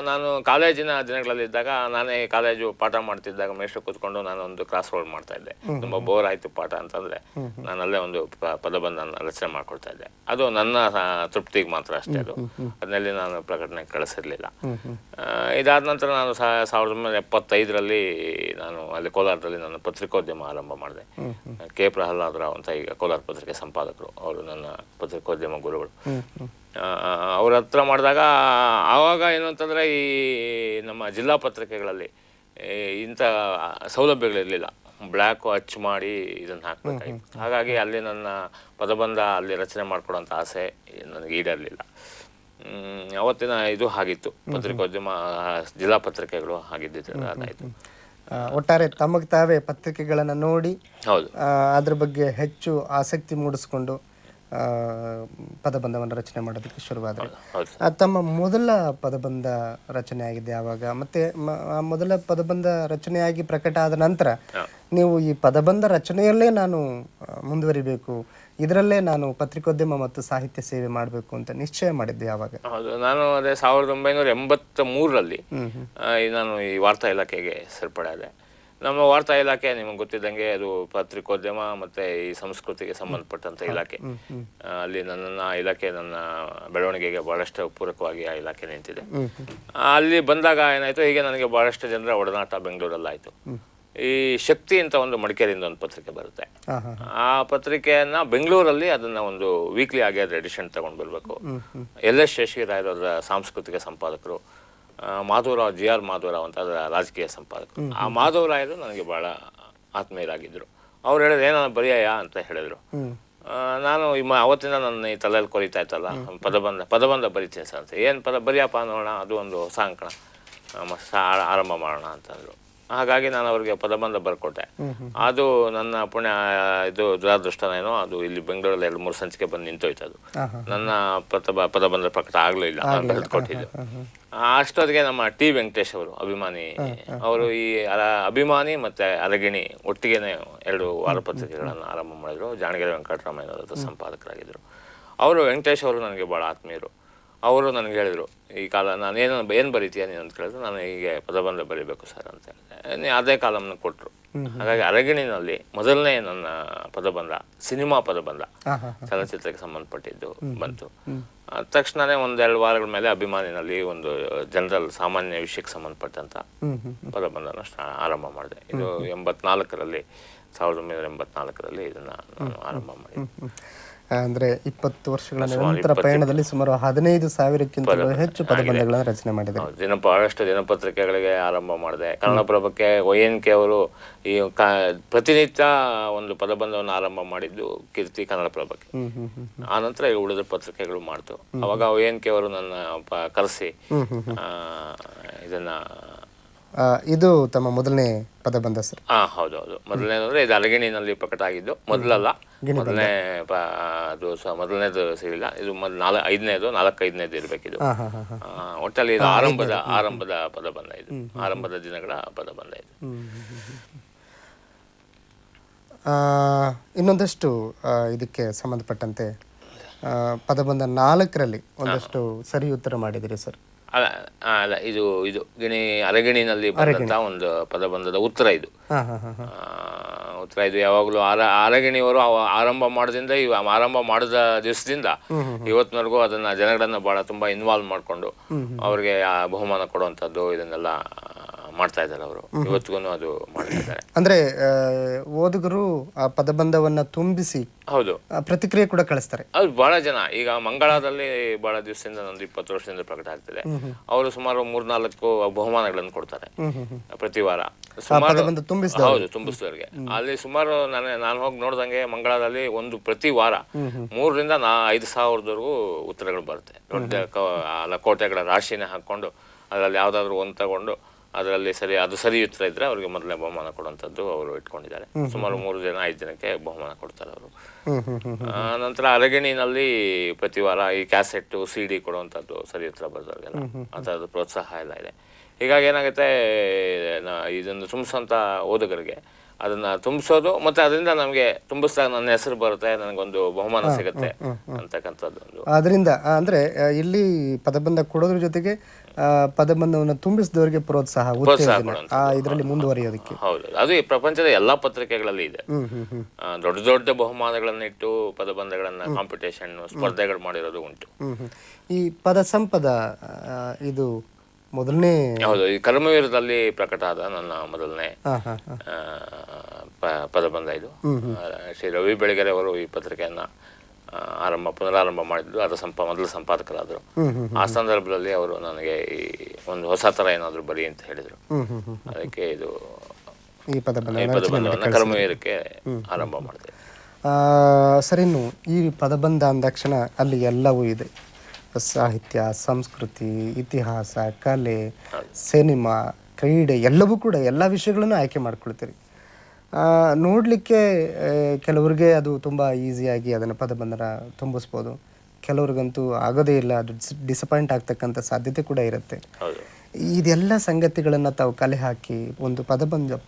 ನಾನು ಕಾಲೇಜಿನ ದಿನಗಳಲ್ಲಿದ್ದಾಗ ನಾನೇ ಕಾಲೇಜು ಪಾಠ ಮಾಡ್ತಿದ್ದಾಗ ಮೇಷ್ಟ್ರು ಕೂತ್ಕೊಂಡು ನಾನು ಒಂದು ಕ್ರಾಸ್ ವರ್ಡ್ ಮಾಡ್ತಾ ಇದ್ದೆ. ತುಂಬ ಬೋರ್ ಆಯಿತು ಪಾಠ ಅಂತಂದರೆ ನಾನು ಅಲ್ಲೇ ಒಂದು ಪದಬಂಧನ ರಚನೆ ಮಾಡ್ಕೊಳ್ತಾ ಇದ್ದೆ. ಅದು ನನ್ನ ತೃಪ್ತಿಗೆ ಮಾತ್ರ ಅಷ್ಟೇ. ಅದನ್ನಲ್ಲಿ ನಾನು ಪ್ರಕಟಣೆ ಕಳಿಸಿರಲಿಲ್ಲ. ಇದಾದ ನಂತರ ನಾನು 1975ರಲ್ಲಿ ನಾನು ಅಲ್ಲಿ ಕೋಲಾರದಲ್ಲಿ ನನ್ನ ಪತ್ರಿಕೋದ್ಯಮ ಆರಂಭ ಮಾಡಿದೆ. ಕೆ ಪ್ರಹ್ಲಾದರಾವ್ ಅಂತ ಈಗ ಕೋಲಾರ ಪತ್ರಿಕೆ ಸಂಪಾದಕರು, ಅವರು ನನ್ನ ಪತ್ರಿಕೋದ್ಯಮ ಗುರುಗಳು. ಅವ್ರ ಹತ್ರ ಮಾಡಿದಾಗ ಆವಾಗ ಏನು ಅಂತಂದರೆ ಈ ನಮ್ಮ ಜಿಲ್ಲಾ ಪತ್ರಿಕೆಗಳಲ್ಲಿ ಇಂಥ ಸೌಲಭ್ಯಗಳಿರಲಿಲ್ಲ. ಬ್ಲ್ಯಾಕು ಅಚ್ಚು ಮಾಡಿ ಇದನ್ನು ಹಾಕಬೇಕಾಗಿತ್ತು. ಹಾಗಾಗಿ ಅಲ್ಲಿ ನನ್ನ ಪದಬಂಧ ಅಲ್ಲಿ ರಚನೆ ಮಾಡ್ಕೊಡೋಂಥ ಆಸೆ ನನಗೆ ಈಡೇರಲಿಲ್ಲ. ಅವತ್ತಿನ ಇದು ಆಗಿತ್ತು, ಪತ್ರಿಕೋದ್ಯಮ ಜಿಲ್ಲಾ ಪತ್ರಿಕೆಗಳು ಆಗಿದ್ದಿದ್ದು ಅದಾಯಿತು. ಒಟ್ಟಾರೆ ತಮಗೆ ತಾವೇ ಪತ್ರಿಕೆಗಳನ್ನು ನೋಡಿ ಹೌದು ಅದ್ರ ಬಗ್ಗೆ ಹೆಚ್ಚು ಆಸಕ್ತಿ ಮೂಡಿಸ್ಕೊಂಡು ಪದಬಂಧವನ್ನು ರಚನೆ ಮಾಡೋದಕ್ಕೆ ಶುರುವಾದರೆ ತಮ್ಮ ಮೊದಲ ಪದಬಂಧ ರಚನೆ ಆಗಿದೆ ಯಾವಾಗ? ಮತ್ತೆ ಮೊದಲ ಪದಬಂಧ ರಚನೆಯಾಗಿ ಪ್ರಕಟ ಆದ ನಂತರ ನೀವು ಈ ಪದಬಂಧ ರಚನೆಯಲ್ಲೇ ನಾನು ಮುಂದುವರಿಬೇಕು, ಇದರಲ್ಲೇ ನಾನು ಪತ್ರಿಕೋದ್ಯಮ ಮತ್ತು ಸಾಹಿತ್ಯ ಸೇವೆ ಮಾಡಬೇಕು ಅಂತ ನಿಶ್ಚಯ ಮಾಡಿದ್ದೆ ಯಾವಾಗ? ಹೌದು, ನಾನು ಅದೇ 1983ರಲ್ಲಿ ನಾನು ಈ ವಾರ್ತಾ ಇಲಾಖೆಗೆ ಸೇರ್ಪಡೆ. ನಮ್ಮ ವಾರ್ತಾ ಇಲಾಖೆ ನಿಮಗೆ ಗೊತ್ತಿದ್ದಂಗೆ ಅದು ಪತ್ರಿಕೋದ್ಯಮ ಮತ್ತು ಈ ಸಂಸ್ಕೃತಿಗೆ ಸಂಬಂಧಪಟ್ಟಂಥ ಇಲಾಖೆ. ಅಲ್ಲಿ ನನ್ನ ಇಲಾಖೆ ನನ್ನ ಬೆಳವಣಿಗೆಗೆ ಭಾಳಷ್ಟು ಪೂರಕವಾಗಿ ಆ ಇಲಾಖೆ ನಿಂತಿದೆ. ಅಲ್ಲಿ ಬಂದಾಗ ಏನಾಯಿತು, ಹೀಗೆ ನನಗೆ ಭಾಳಷ್ಟು ಜನರ ಒಡನಾಟ ಬೆಂಗಳೂರಲ್ಲಾಯಿತು. ಈ ಶಕ್ತಿ ಅಂತ ಒಂದು ಮಡಿಕೇರಿಯಿಂದ ಒಂದು ಪತ್ರಿಕೆ ಬರುತ್ತೆ. ಆ ಪತ್ರಿಕೆಯನ್ನು ಬೆಂಗಳೂರಲ್ಲಿ ಅದನ್ನು ಒಂದು ವೀಕ್ಲಿ ಆಗಿ ಅದರ ಎಡಿಷನ್ ತಗೊಂಡು ಬರಬೇಕು. LS ಶೇಷಗಿರಾಯರವರ ಸಾಂಸ್ಕೃತಿಕ ಸಂಪಾದಕರು, ಮಾಧವರಾವ್ GR ಮಾಧವರಾವ್ ಅಂತ ಅದರ ರಾಜಕೀಯ ಸಂಪಾದಕರು. ಆ ಮಾಧವರಾಯರು ನನಗೆ ಭಾಳ ಆತ್ಮೀಯರಾಗಿದ್ದರು. ಅವ್ರು ಹೇಳಿದ್ರು, ಏನಾನ ಬರೆಯ ಅಂತ ಹೇಳಿದರು. ನಾನು ಅವತ್ತಿನ ನನ್ನ ಈ ತಲೆಯಲ್ಲಿ ಕೊರಿತಾ ಇತ್ತಲ್ಲ, ಪದಬಂಧ ಬರಿತೀನಿ ಸರ್ ಅಂತ. ಏನು ಬರೆಯಪ್ಪ ನೋಡೋಣ, ಅದು ಒಂದು ಹೊಸ ಅಂಕಣ ಆರಂಭ ಮಾಡೋಣ ಅಂತಂದರು. ಹಾಗಾಗಿ ನಾನು ಅವ್ರಿಗೆ ಪದಬಂಧ ಬರ್ಕೊಟ್ಟೆ. ಅದು ನನ್ನ ಪುಣ್ಯ, ಇದು ದುರಾದೃಷ್ಟನೇನೋ, ಅದು ಇಲ್ಲಿ ಬೆಂಗಳೂರಲ್ಲಿ 2-3 ಸಂಚಿಕೆ ಬಂದು ನಿಂತೋಯ್ತು. ಅದು ನನ್ನ ಪದಬಂಧ ಪ್ರಕಟ ಆಗಲಿಲ್ಲ, ಬರೆದುಕೊಟ್ಟಿದ್ದು. ಅಷ್ಟೊತ್ತಿಗೆ ನಮ್ಮ T ವೆಂಕಟೇಶ್ ಅವರು, ಅಭಿಮಾನಿ, ಅವರು ಈ ಅಭಿಮಾನಿ ಮತ್ತು ಅರಗಿಣಿ ಒಟ್ಟಿಗೆನೆ 2 ವಾರಪತ್ರಿಕೆಗಳನ್ನು ಆರಂಭ ಮಾಡಿದರು. ಜಾಣಗೆರೆ ವೆಂಕಟರಾಮಯ್ಯನವರ ಸಂಪಾದಕರಾಗಿದ್ದರು. ಅವರು ವೆಂಕಟೇಶ್ ಅವರು ನನಗೆ ಭಾಳ ಆತ್ಮೀಯರು. ಅವರು ನನಗೆ ಹೇಳಿದರು, ಈ ಕಾಲ ನಾನು ಏನು ಬರೀತೀಯ ನೀನು ಅಂತ ಕೇಳಿದ್ರು. ನಾನು ಹೀಗೆ ಪದಬಂಧ ಬರೀಬೇಕು ಸರ್ ಅಂತ ಹೇಳಿದೆ. ಅದೇ ಕಾಲಮ್ನ ಕೊಟ್ಟರು. ಹಾಗಾಗಿ ಅರಗಿಣಿನಲ್ಲಿ ಮೊದಲನೇ ನನ್ನ ಪದಬಂಧ ಸಿನಿಮಾ ಪದಬಂಧ, ಚಲನಚಿತ್ರಕ್ಕೆ ಸಂಬಂಧಪಟ್ಟಿದ್ದು ಬಂತು. ತಕ್ಷಣವೇ 1-2 ವಾರಗಳ ಮೇಲೆ ಅಭಿಮಾನಿನಲ್ಲಿ ಒಂದು ಜನರಲ್ ಸಾಮಾನ್ಯ ವಿಷಯಕ್ಕೆ ಸಂಬಂಧಪಟ್ಟಂಥ ಪದಬಂಧನ ಆರಂಭ ಮಾಡಿದೆ. ಇದು 1984ರಲ್ಲಿ ಇದನ್ನು ನಾನು ಆರಂಭ ಮಾಡಿದೆ. ಅಂದರೆ 20 ವರ್ಷಗಳ ನಂತರ ಪಯಣದಲ್ಲಿ ಸುಮಾರು 15,000ಕ್ಕಿಂತ ಹೆಚ್ಚು ಪದಬಂಧಗಳನ್ನು ರಚನೆ ಮಾಡಿದ್ದಾರೆ. ಬಹಳಷ್ಟು ದಿನಪತ್ರಿಕೆಗಳಿಗೆ ಆರಂಭ ಮಾಡಿದೆ. ಕನ್ನಡಪ್ರಭಕ್ಕೆ ONK ಅವರು ಈ ಪ್ರತಿನಿತ್ಯ ಒಂದು ಪದಬಂಧವನ್ನು ಆರಂಭ ಮಾಡಿದ್ದು ಕೀರ್ತಿ ಕನ್ನಡಪ್ರಭಕ್ಕೆ. ಆನಂತರ ಈ ಉಳಿದ ಪತ್ರಿಕೆಗಳು ಮಾಡ್ತು. ಅವಾಗ ONK ಅವರು ನನ್ನ ಕರೆಸಿ ಇದನ್ನ ಇದು ತಮ್ಮ ಮೊದಲನೇ ಪದಬಂಧ ಸರ್? ಹೌದೌದು, ಮೊದಲನೇದಂದ್ರೆ ಇದು ಅರಗಿಣಿನಲ್ಲಿ ಪ್ರಕಟ ಆಗಿದ್ದು. ಮೊದಲನೇದು ಸಿಗಲಿಲ್ಲ, ಇದು 4-5ನೇದು ಇರಬೇಕಿದು. ಒಟ್ಟಲ್ಲಿ ಇದು ಆರಂಭದ ಪದಬಂಧ, ಇದು ಆರಂಭದ ದಿನಗಳ ಪದಬಂಧ ಇದು. ಇನ್ನೊಂದಷ್ಟು ಇದಕ್ಕೆ ಸಂಬಂಧಪಟ್ಟಂತೆ ಪದಬಂಧ 4ರಲ್ಲಿ ಒಂದಷ್ಟು ಸರಿ ಉತ್ತರ ಮಾಡಿದಿರಿ ಸರ್? ಅಲ್ಲ, ಇದು ಅರಗಿಣಿನಲ್ಲಿ ಬಂದಂತ ಒಂದು ಪದಬಂಧದ ಉತ್ತರ ಇದು. ಯಾವಾಗಲೂ ಅರಗಿಣಿಯವರು ಆರಂಭ ಮಾಡೋದ್ರಿಂದ ಆರಂಭ ಮಾಡಿದ ದಿವಸದಿಂದ ಇವತ್ತಿನವರೆಗೂ ಅದನ್ನ ಜನಗಳನ್ನ ತುಂಬಾ ಇನ್ವಾಲ್ವ್ ಮಾಡಿಕೊಂಡು ಅವ್ರಿಗೆ ಬಹುಮಾನ ಕೊಡುವಂಥದ್ದು ಇದನ್ನೆಲ್ಲ ಮಾಡ್ತಾ ಇದ್ದಾರೆ ಅವರು, ಇವತ್ತಿಗೂ ಅದು ಮಾಡ್ತಾ ಇದ್ದಾರೆ. ಅಂದ್ರೆ ಓದುಗರು ಆ ಪದಬಂಧವನ್ನ ತುಂಬಿಸಿ ಹೌದು, ಪ್ರತಿಕ್ರಿಯೆ ಕೂಡ ಕಳಿಸ್ತಾರೆ. ಅದು ಬಹಳ ಜನ ಈಗ ಮಂಗಳಾದಲ್ಲಿ ಬಹಳ ದಿವಸದಿಂದ, ಒಂದು 20 ವರ್ಷದಿಂದ ಪ್ರಕಟ ಆಗ್ತಿದೆ. ಅವರು ಸುಮಾರು 3-4 ಬಹುಮಾನಗಳನ್ನು ಕೊಡ್ತಾರೆ ಪ್ರತಿ ವಾರ, ಸುಮಾರು. ಹೌದು, ತುಂಬಿಸಿದವರಿಗೆ. ಅಲ್ಲಿ ಸುಮಾರು ನಾನು ಹೋಗಿ ನೋಡ್ದಂಗೆ ಮಂಗಳಾದಲ್ಲಿ ಪ್ರತಿ ವಾರ 3,000-5,000 ಸಾವಿರದವರೆಗೂ ಉತ್ತರಗಳು ಬರುತ್ತೆ. ದೊಡ್ಡ ಲಕೋಟೆಗಳ ರಾಶಿನ ಹಾಕೊಂಡು ಅದರಲ್ಲಿ ಯಾವ್ದಾದ್ರು ಒಂದು ತಗೊಂಡು ಅದರಲ್ಲಿ ಅದು ಸರಿ ಉತ್ತರ ಇದ್ರೆ ಅವ್ರಿಗೆ ಮೊದಲನೇ ಬಹುಮಾನ ಕೊಡುವಂಥದ್ದು ಅವರು ಇಟ್ಕೊಂಡಿದ್ದಾರೆ. ಸುಮಾರು 3-5 ಜನಕ್ಕೆ ಬಹುಮಾನ ಕೊಡ್ತಾರೆ ಅವರು. ನಂತರ ಅರಗಿಣಿನಲ್ಲಿ ಪ್ರತಿ ವಾರ ಈ ಕ್ಯಾಸೆಟ್ CD ಕೊಡುವಂಥದ್ದು ಸರಿ ಉತ್ತರ ಬರೆದವ್ರಿಗೆಲ್ಲ, ಆ ಥರದ್ದು ಪ್ರೋತ್ಸಾಹ ಎಲ್ಲ ಇದೆ. ಹೀಗಾಗಿ ಏನಾಗುತ್ತೆ, ಇದನ್ನು ತುಂಬಿಸೋಂಥ ಓದುಗರಿಗೆ ಅದನ್ನ ತುಂಬಿಸೋದು, ಮತ್ತೆ ಅದರಿಂದ ನಮಗೆ ತುಂಬಿಸಿದಾಗ ನನ್ನ ಹೆಸರು ಬರುತ್ತೆ, ನನಗೊಂದು ಬಹುಮಾನ ಸಿಗುತ್ತೆ ಅಂತಕ್ಕಂಥದ್ದು. ಅದರಿಂದ ಅಂದ್ರೆ ಇಲ್ಲಿ ಪದಬಂಧ ಕೊಡೋದ್ರ ಜೊತೆಗೆ ಪದಬಂಧವನ್ನು ತುಂಬಿಸಿದವರಿಗೆ ಪ್ರೋತ್ಸಾಹ ಇದರಲ್ಲಿ ಮುಂದುವರಿಯೋದಕ್ಕೆ. ಹೌದು, ಅದು ಈ ಪ್ರಪಂಚದ ಎಲ್ಲಾ ಪತ್ರಿಕೆಗಳಲ್ಲಿ ಇದೆ. ದೊಡ್ಡ ದೊಡ್ಡ ಬಹುಮಾನಗಳನ್ನಿಟ್ಟು ಪದಬಂಧಗಳನ್ನ ಕಾಂಪಿಟೇಷನ್ ಸ್ಪರ್ಧೆಗಳು ಮಾಡಿರೋದು ಉಂಟು. ಈ ಪದ ಸಂಪದ ಇದು ಮೊದಲನೇ, ಹೌದು, ಈ ಕರ್ಮವೀರದಲ್ಲಿ ಪ್ರಕಟ ಆದ ನನ್ನ ಮೊದಲನೇ ಪದಬಂಧ ಇದು. ಶ್ರೀ ರವಿ ಬೆಳಗೆರೆ ಅವರು ಈ ಪತ್ರಿಕೆಯನ್ನ ಪುನರಾರಂಭ ಮಾಡಿದ್ದು, ಅದರ ಮೊದಲ ಸಂಪಾದಕರಾದರು. ಆ ಸಂದರ್ಭದಲ್ಲಿ ಅವರು ನನಗೆ ಈ ಒಂದು ಹೊಸ ತರ ಏನಾದ್ರು ಬರಿ ಅಂತ ಹೇಳಿದ್ರು. ಅದಕ್ಕೆ ಈ ಪದಬಂಧವನ್ನ ಕರ್ಮವೀರಕ್ಕೆ ಆರಂಭ ಮಾಡಿದೆ. ಸರಿ, ಇನ್ನು ಈ ಪದಬಂಧ ಅಂದಾಕ್ಷಣ ಅಲ್ಲಿ ಎಲ್ಲವೂ ಇದೆ: ಸಾಹಿತ್ಯ, ಸಂಸ್ಕೃತಿ, ಇತಿಹಾಸ, ಕಲೆ, ಸಿನಿಮಾ, ಕ್ರೀಡೆ, ಎಲ್ಲವೂ ಕೂಡ ಎಲ್ಲ ವಿಷಯಗಳನ್ನು ಆಯ್ಕೆ ಮಾಡ್ಕೊಳ್ತೀರಿ. ನೋಡಲಿಕ್ಕೆ ಕೆಲವ್ರಿಗೆ ಅದು ತುಂಬ ಈಸಿಯಾಗಿ ಅದನ್ನು ಪದಬಂಧನ ತುಂಬಿಸ್ಬೋದು, ಕೆಲವ್ರಿಗಂತೂ ಆಗೋದೇ ಇಲ್ಲ, ಅದು ಡಿಸಪಾಯಿಂಟ್ ಆಗ್ತಕ್ಕಂಥ ಸಾಧ್ಯತೆ ಕೂಡ ಇರುತ್ತೆ. ಇದೆಲ್ಲ ಸಂಗತಿಗಳನ್ನು ತಾವು ಕಲೆ ಹಾಕಿ ಒಂದು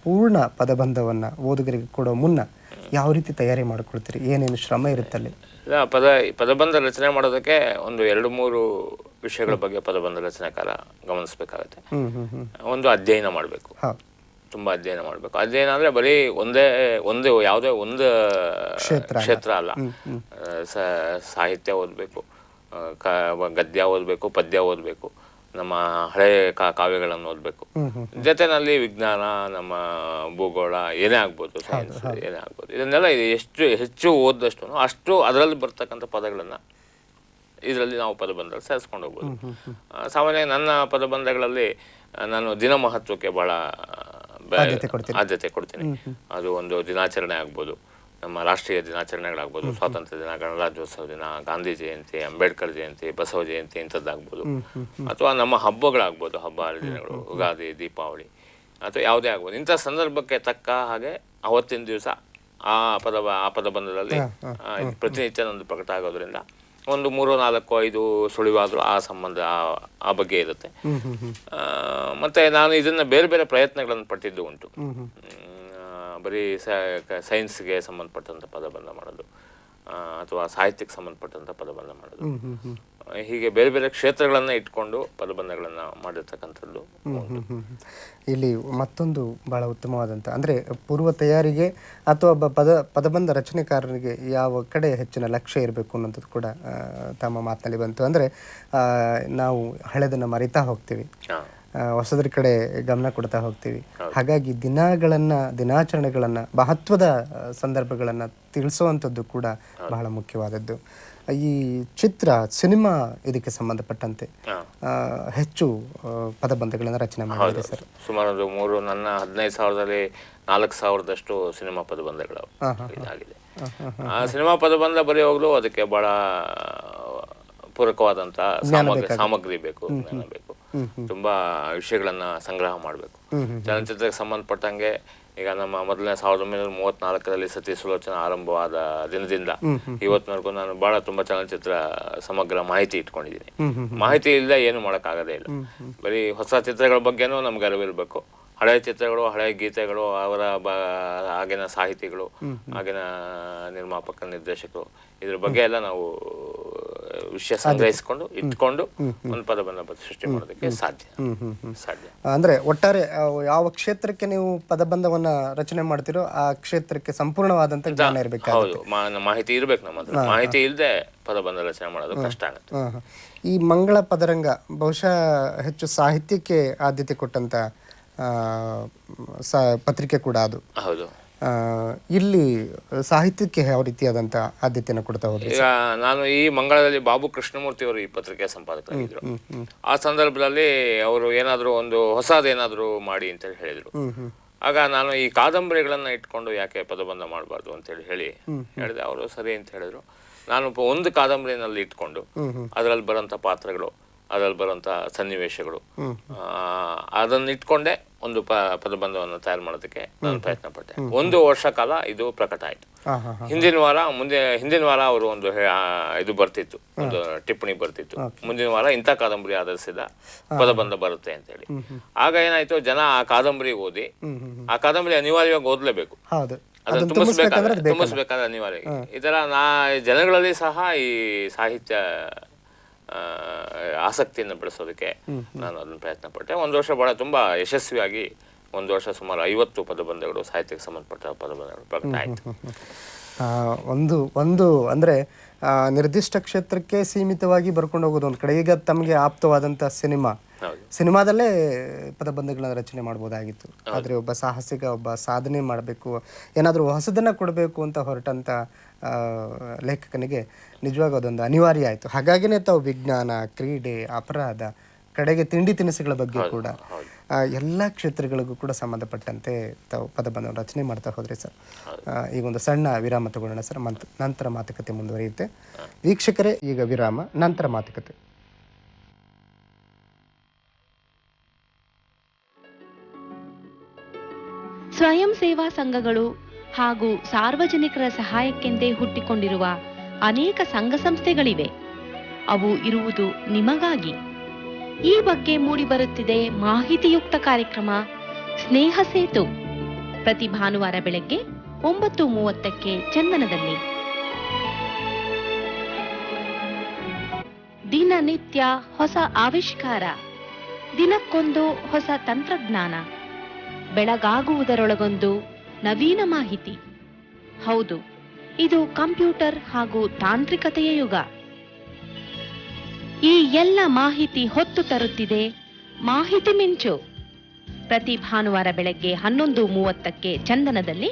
ಪೂರ್ಣ ಪದಬಂಧವನ್ನು ಓದುಗರಿಗೆ ಕೊಡೋ ಮುನ್ನ ಯಾವ ರೀತಿ ತಯಾರಿ ಮಾಡ್ಕೊಳ್ತೀರಿ? ಏನೇನು ಶ್ರಮ ಇರುತ್ತಲ್ಲಿ? ಪದಬಂಧ ರಚನೆ ಮಾಡೋದಕ್ಕೆ ಒಂದು 2-3 ವಿಷಯಗಳ ಬಗ್ಗೆ ಪದಬಂಧ ರಚನೆಕಾರ ಗಮನಿಸಬೇಕಾಗುತ್ತೆ. ಒಂದು, ಅಧ್ಯಯನ ಮಾಡಬೇಕು, ತುಂಬಾ ಅಧ್ಯಯನ ಮಾಡಬೇಕು. ಅಧ್ಯಯನ ಅಂದ್ರೆ ಬರೀ ಯಾವುದೇ ಒಂದು ಕ್ಷೇತ್ರ ಅಲ್ಲ. ಸಾಹಿತ್ಯ ಓದಬೇಕು, ಗದ್ಯ ಓದಬೇಕು, ಪದ್ಯ ಓದಬೇಕು, ನಮ್ಮ ಹಳೆ ಕಾವ್ಯಗಳನ್ನು ಓದಬೇಕು. ಜೊತೆನಲ್ಲಿ ವಿಜ್ಞಾನ, ನಮ್ಮ ಭೂಗೋಳ, ಏನೇ ಆಗ್ಬೋದು, ಸೈನ್ಸ್ ಏನೇ ಆಗ್ಬೋದು, ಇದನ್ನೆಲ್ಲ ಹೆಚ್ಚು ಓದದಷ್ಟು ಅಷ್ಟು ಅದರಲ್ಲಿ ಬರ್ತಕ್ಕಂಥ ಪದಗಳನ್ನ ಇದರಲ್ಲಿ ನಾವು ಪದಬಂಧದಲ್ಲಿ ಸೇರಿಸ್ಕೊಂಡು ಹೋಗ್ಬೋದು. ಸಾಮಾನ್ಯ ನನ್ನ ಪದಬಂಧಗಳಲ್ಲಿ ನಾನು ದಿನ ಮಹತ್ವಕ್ಕೆ ಬಹಳ ಆದ್ಯತೆ ಕೊಡ್ತೀನಿ. ಅದು ಒಂದು ದಿನಾಚರಣೆ ಆಗ್ಬೋದು, ನಮ್ಮ ರಾಷ್ಟ್ರೀಯ ದಿನಾಚರಣೆಗಳಾಗ್ಬೋದು, ಸ್ವಾತಂತ್ರ್ಯ ದಿನ, ಗಣರಾಜ್ಯೋತ್ಸವ ದಿನ, ಗಾಂಧಿ ಜಯಂತಿ, ಅಂಬೇಡ್ಕರ್ ಜಯಂತಿ, ಬಸವ ಜಯಂತಿ ಇಂಥದ್ದಾಗ್ಬೋದು, ಅಥವಾ ನಮ್ಮ ಹಬ್ಬಗಳಾಗ್ಬೋದು, ಹಬ್ಬ ಹರಿದಿನಗಳು, ಯುಗಾದಿ, ದೀಪಾವಳಿ, ಅಥವಾ ಯಾವುದೇ ಆಗ್ಬೋದು. ಇಂಥ ಸಂದರ್ಭಕ್ಕೆ ತಕ್ಕ ಹಾಗೆ ಅವತ್ತಿನ ದಿವಸ ಆ ಪದಬಂಧದಲ್ಲಿ ಪ್ರತಿನಿತ್ಯ ನಂದು ಪ್ರಕಟ ಆಗೋದ್ರಿಂದ ಒಂದು 3-4-5 ಸುಳಿವಾದ್ರು ಆ ಸಂಬಂಧ ಆ ಬಗ್ಗೆ ಇರುತ್ತೆ. ಮತ್ತೆ ನಾನು ಇದನ್ನ ಬೇರೆ ಬೇರೆ ಪ್ರಯತ್ನಗಳನ್ನು ಪಟ್ಟಿದ್ದು ಉಂಟು. ಬರೀ ಸೈನ್ಸ್ಗೆ ಸಂಬಂಧಪಟ್ಟಂತ ಪದಬಂಧ ಮಾಡೋದು, ಅಥವಾ ಸಾಹಿತ್ಯಕ್ಕೆ ಸಂಬಂಧಪಟ್ಟಂತ ಪದಬಂಧ ಮಾಡೋದು, ಹೀಗೆ ಬೇರೆ ಬೇರೆ ಕ್ಷೇತ್ರಗಳನ್ನ ಇಟ್ಕೊಂಡು ಪದಬಂಧಗಳನ್ನ ಮಾಡಿರ್ತಕ್ಕಂಥದ್ದು. ಇಲ್ಲಿ ಮತ್ತೊಂದು ಬಹಳ ಉತ್ತಮವಾದಂಥ ಅಂದರೆ ಪೂರ್ವ ತಯಾರಿಗೆ ಅಥವಾ ಒಬ್ಬ ಪದಬಂಧ ರಚನೆಕಾರನಿಗೆ ಯಾವ ಕಡೆ ಹೆಚ್ಚಿನ ಲಕ್ಷ್ಯ ಇರಬೇಕು ಅನ್ನೋದು ಕೂಡ ತಮ್ಮ ಮಾತಿನಲ್ಲಿ ಬಂತು. ಅಂದರೆ ನಾವು ಹಳೆದನ್ನು ಮರಿತಾ ಹೋಗ್ತೀವಿ, ಹೊಸದ್ರ ಕಡೆ ಗಮನ ಕೊಡ್ತಾ ಹೋಗ್ತೀವಿ. ಹಾಗಾಗಿ ದಿನಾಚರಣೆಗಳನ್ನ, ಮಹತ್ವದ ಸಂದರ್ಭಗಳನ್ನ ತಿಳಿಸುವಂಥದ್ದು ಕೂಡ ಬಹಳ ಮುಖ್ಯವಾದದ್ದು. ಈ ಸಿನಿಮಾ ಇದಕ್ಕೆ ಸಂಬಂಧಪಟ್ಟಂತೆ ಹೆಚ್ಚು ಪದಬಂಧಗಳನ್ನು ರಚನೆ ಮಾಡಿದೆ ಸರ್. ಸುಮಾರು ನನ್ನ 15,000ದಲ್ಲಿ 4,000ದಷ್ಟು ಸಿನಿಮಾ ಪದಬಂಧಗಳು ಇದಾಗಿದೆ. ಆ ಸಿನಿಮಾ ಪದಬಂಧ ಬರೆಯುವಾಗಲೂ ಅದಕ್ಕೆ ಬಹಳ ಪೂರಕವಾದಂತ ಸಾಮಗ್ರಿ ಬೇಕು, ಜ್ಞಾನ ಬೇಕು. ತುಂಬಾ ವಿಷಯಗಳನ್ನ ಸಂಗ್ರಹ ಮಾಡಬೇಕು. ಚಲನಚಿತ್ರಕ್ಕೆ ಸಂಬಂಧಪಟ್ಟಂಗೆ ಈಗ ನಮ್ಮ ಮೊದಲನೇ 1934ರಲ್ಲಿ ಸತಿ ಸುಲೋಚನಾ ಆರಂಭವಾದ ದಿನದಿಂದ ಇವತ್ತಿನವರೆಗೂ ನಾನು ತುಂಬಾ ಚಲನಚಿತ್ರ ಸಮಗ್ರ ಮಾಹಿತಿ ಇಟ್ಕೊಂಡಿದ್ದೀನಿ. ಮಾಹಿತಿ ಇಲ್ಲದೆ ಏನು ಮಾಡೋಕ್ಕಾಗದೇ ಇಲ್ಲ. ಬರೀ ಹೊಸ ಚಿತ್ರಗಳ ಬಗ್ಗೆನೂ ನಮ್ಗೆ ಅರಿವಿರ್ಬೇಕು. ಹಳೆಯ ಚಿತ್ರಗಳು, ಹಳೆಯ ಗೀತೆಗಳು, ಅವರ ಆಗಿನ ಸಾಹಿತಿಗಳು, ಆಗಿನ ನಿರ್ಮಾಪಕ, ನಿರ್ದೇಶಕರು, ಇದ್ರ ಬಗ್ಗೆ ಎಲ್ಲ ನಾವು ವಿಷಯ ಸಂಗ್ರಹಿಸಿಕೊಂಡು ಇಟ್ಕೊಂಡು ಒಂದು ಪದಬಂಧ ಸೃಷ್ಟಿ ಮಾಡೋದಕ್ಕೆ ಸಾಧ್ಯ. ಅಂದ್ರೆ ಒಟ್ಟಾರೆ ಯಾವ ಕ್ಷೇತ್ರಕ್ಕೆ ನೀವು ಪದಬಂಧವನ್ನ ರಚನೆ ಮಾಡ್ತಿರೋ ಆ ಕ್ಷೇತ್ರಕ್ಕೆ ಸಂಪೂರ್ಣವಾದಂತ ಜ್ಞಾನ ಇರಬೇಕು. ಹೌದು, ಮಾಹಿತಿ ಇರ್ಬೇಕು ನಮ್ಮ ಹತ್ರ. ಮಾಹಿತಿ ಇಲ್ಲದೆ ಪದಬಂಧ ರಚನೆ ಮಾಡೋದು ಕಷ್ಟ ಆಗುತ್ತೆ. ಈ ಮಂಗಳ ಪದರಂಗ ಬಹುಶಃ ಹೆಚ್ಚು ಸಾಹಿತ್ಯಕ್ಕೆ ಆದ್ಯತೆ ಕೊಟ್ಟಂತ ಆ, ಪತ್ರಿಕೆ ಕೂಡ ಅದು. ಹೌದು. ಆ, ಇಲ್ಲಿ ಸಾಹಿತ್ಯಕ್ಕೆ ಯಾವ ರೀತಿಯಾದಂಥ ಆದ್ಯತೆಯನ್ನು ಕೊಡ್ತಾ ಹೋದ್ರಿ? ಈಗ ನಾನು ಈ ಮಂಗಳದಲ್ಲಿ ಬಾಬು ಕೃಷ್ಣಮೂರ್ತಿ ಅವರು ಈ ಪತ್ರಿಕೆಯ ಸಂಪಾದಕರಾಗಿದ್ರು. ಆ ಸಂದರ್ಭದಲ್ಲಿ ಅವರು ಏನಾದರೂ ಒಂದು ಹೊಸದೇನಾದರೂ ಮಾಡಿ ಅಂತೇಳಿ ಹೇಳಿದರು. ಆಗ ನಾನು ಈ ಕಾದಂಬರಿಗಳನ್ನು ಇಟ್ಕೊಂಡು ಯಾಕೆ ಪದಬಂಧ ಮಾಡಬಾರ್ದು ಅಂತೇಳಿ ಹೇಳಿದೆ. ಅವರು ಸರಿ ಅಂತ ಹೇಳಿದ್ರು. ನಾನು ಒಂದು ಕಾದಂಬರಿನಲ್ಲಿ ಇಟ್ಕೊಂಡು ಅದರಲ್ಲಿ ಬರೋಂಥ ಪಾತ್ರಗಳು, ಅದರಲ್ಲಿ ಬರುವಂಥ ಸನ್ನಿವೇಶಗಳು, ಅದನ್ನ ಇಟ್ಕೊಂಡೆ ಒಂದು ಪದಬಂಧವನ್ನು ತಯಾರು ಮಾಡೋದಕ್ಕೆ ನಾನು ಪ್ರಯತ್ನ ಪಟ್ಟೆ. 1 ವರ್ಷ ಕಾಲ ಇದು ಪ್ರಕಟ ಆಯಿತು. ಹಿಂದಿನ ವಾರ ಅವರು ಒಂದು ಇದು ಬರ್ತಿತ್ತು, ಒಂದು ಟಿಪ್ಪಣಿ ಬರ್ತಿತ್ತು, ಮುಂದಿನ ವಾರ ಇಂಥ ಕಾದಂಬರಿ ಆಧರಿಸಿದ ಪದಬಂಧ ಬರುತ್ತೆ ಅಂತೇಳಿ. ಆಗ ಏನಾಯ್ತು, ಜನ ಆ ಕಾದಂಬರಿ ಓದಿ, ಆ ಕಾದಂಬರಿ ಅನಿವಾರ್ಯವಾಗಿ ಓದಲೇಬೇಕು, ಅದನ್ನು ತುಂಬಿಸ್ಬೇಕಾದ್ರೆ ಅನಿವಾರ್ಯ. ಈ ತರ ಜನಗಳಲ್ಲಿ ಸಹ ಈ ಸಾಹಿತ್ಯ ಆಸಕ್ತಿಯನ್ನು ಬೆಳೆಸೋದಕ್ಕೆ ನಾನು ಅದನ್ನು ಪ್ರಯತ್ನ ಪಟ್ಟೆ. 1 ವರ್ಷ ಬಹಳ ತುಂಬಾ ಯಶಸ್ವಿಯಾಗಿ 1 ವರ್ಷ ಸುಮಾರು 50 ಪದಬಂಧಗಳು, ಸಾಹಿತ್ಯಕ್ಕೆ ಸಂಬಂಧಪಟ್ಟ ಪದಬಂಧಗಳು ಪ್ರಕಟ ಆಯಿತು. ಒಂದು ಅಂದರೆ ನಿರ್ದಿಷ್ಟ ಕ್ಷೇತ್ರಕ್ಕೆ ಸೀಮಿತವಾಗಿ ಬರ್ಕೊಂಡು ಹೋಗೋದು ಒಂದು ಕಡೆ. ಈಗ ತಮಗೆ ಆಪ್ತವಾದಂಥ ಸಿನಿಮಾದಲ್ಲೇ ಪದಬಂಧಗಳನ್ನ ರಚನೆ ಮಾಡ್ಬೋದಾಗಿತ್ತು. ಆದರೆ ಒಬ್ಬ ಸಾಹಸಿಗ, ಒಬ್ಬ ಸಾಧನೆ ಮಾಡಬೇಕು, ಏನಾದರೂ ಹೊಸದನ್ನು ಕೊಡಬೇಕು ಅಂತ ಹೊರಟಂಥ ಲೇಖಕನಿಗೆ ನಿಜವಾಗ ಅದೊಂದು ಅನಿವಾರ್ಯ ಆಯಿತು. ಹಾಗಾಗಿನೇ ತಾವು ವಿಜ್ಞಾನ, ಕ್ರೀಡೆ, ಅಪರಾಧ, ಕಡೆಗೆ ತಿಂಡಿ ತಿನಿಸುಗಳ ಬಗ್ಗೆ ಕೂಡ ಎಲ್ಲ ಕ್ಷೇತ್ರಗಳಿಗೂ ಕೂಡ ಸಂಬಂಧಪಟ್ಟಂತೆ ತಾವು ಪದಬಂಧವನ್ನು ರಚನೆ ಮಾಡ್ತಾ ಹೋದ್ರಿ ಸರ್. ಈಗ ಒಂದು ಸಣ್ಣ ವಿರಾಮ ತಗೊಳ್ಳೋಣ ಸರ್, ನಂತರ ಮಾತುಕತೆ ಮುಂದುವರಿಯುತ್ತೆ. ವೀಕ್ಷಕರೇ, ಈಗ ವಿರಾಮ, ನಂತರ ಮಾತುಕತೆ. ಸ್ವಯಂ ಸೇವಾ ಸಂಘಗಳು ಹಾಗೂ ಸಾರ್ವಜನಿಕರ ಸಹಾಯಕ್ಕೆಂದೇ ಹುಟ್ಟಿಕೊಂಡಿರುವ ಅನೇಕ ಸಂಘ ಸಂಸ್ಥೆಗಳಿವೆ. ಅವು ಇರುವುದು ನಿಮಗಾಗಿ. ಈ ಬಗ್ಗೆ ಮೂಡಿಬರುತ್ತಿದೆ ಮಾಹಿತಿಯುಕ್ತ ಕಾರ್ಯಕ್ರಮ ಸ್ನೇಹ ಸೇತು. ಪ್ರತಿ ಭಾನುವಾರ ಬೆಳಗ್ಗೆ 9:30ಕ್ಕೆ ಚಂದನದಲ್ಲಿ. ದಿನನಿತ್ಯ ಹೊಸ ಆವಿಷ್ಕಾರ, ದಿನಕ್ಕೊಂದು ಹೊಸ ತಂತ್ರಜ್ಞಾನ, ಬೆಳಗಾಗುವುದರೊಳಗೊಂದು ನವೀನ ಮಾಹಿತಿ. ಹೌದು, ಇದು ಕಂಪ್ಯೂಟರ್ ಹಾಗೂ ತಾಂತ್ರಿಕತೆಯ ಯುಗ. ಈ ಎಲ್ಲ ಮಾಹಿತಿ ಹೊತ್ತು ತರುತ್ತಿದೆ ಮಾಹಿತಿ ಮಿಂಚು. ಪ್ರತಿ ಭಾನುವಾರ ಬೆಳಗ್ಗೆ 11:30ಕ್ಕೆ ಚಂದನದಲ್ಲಿ.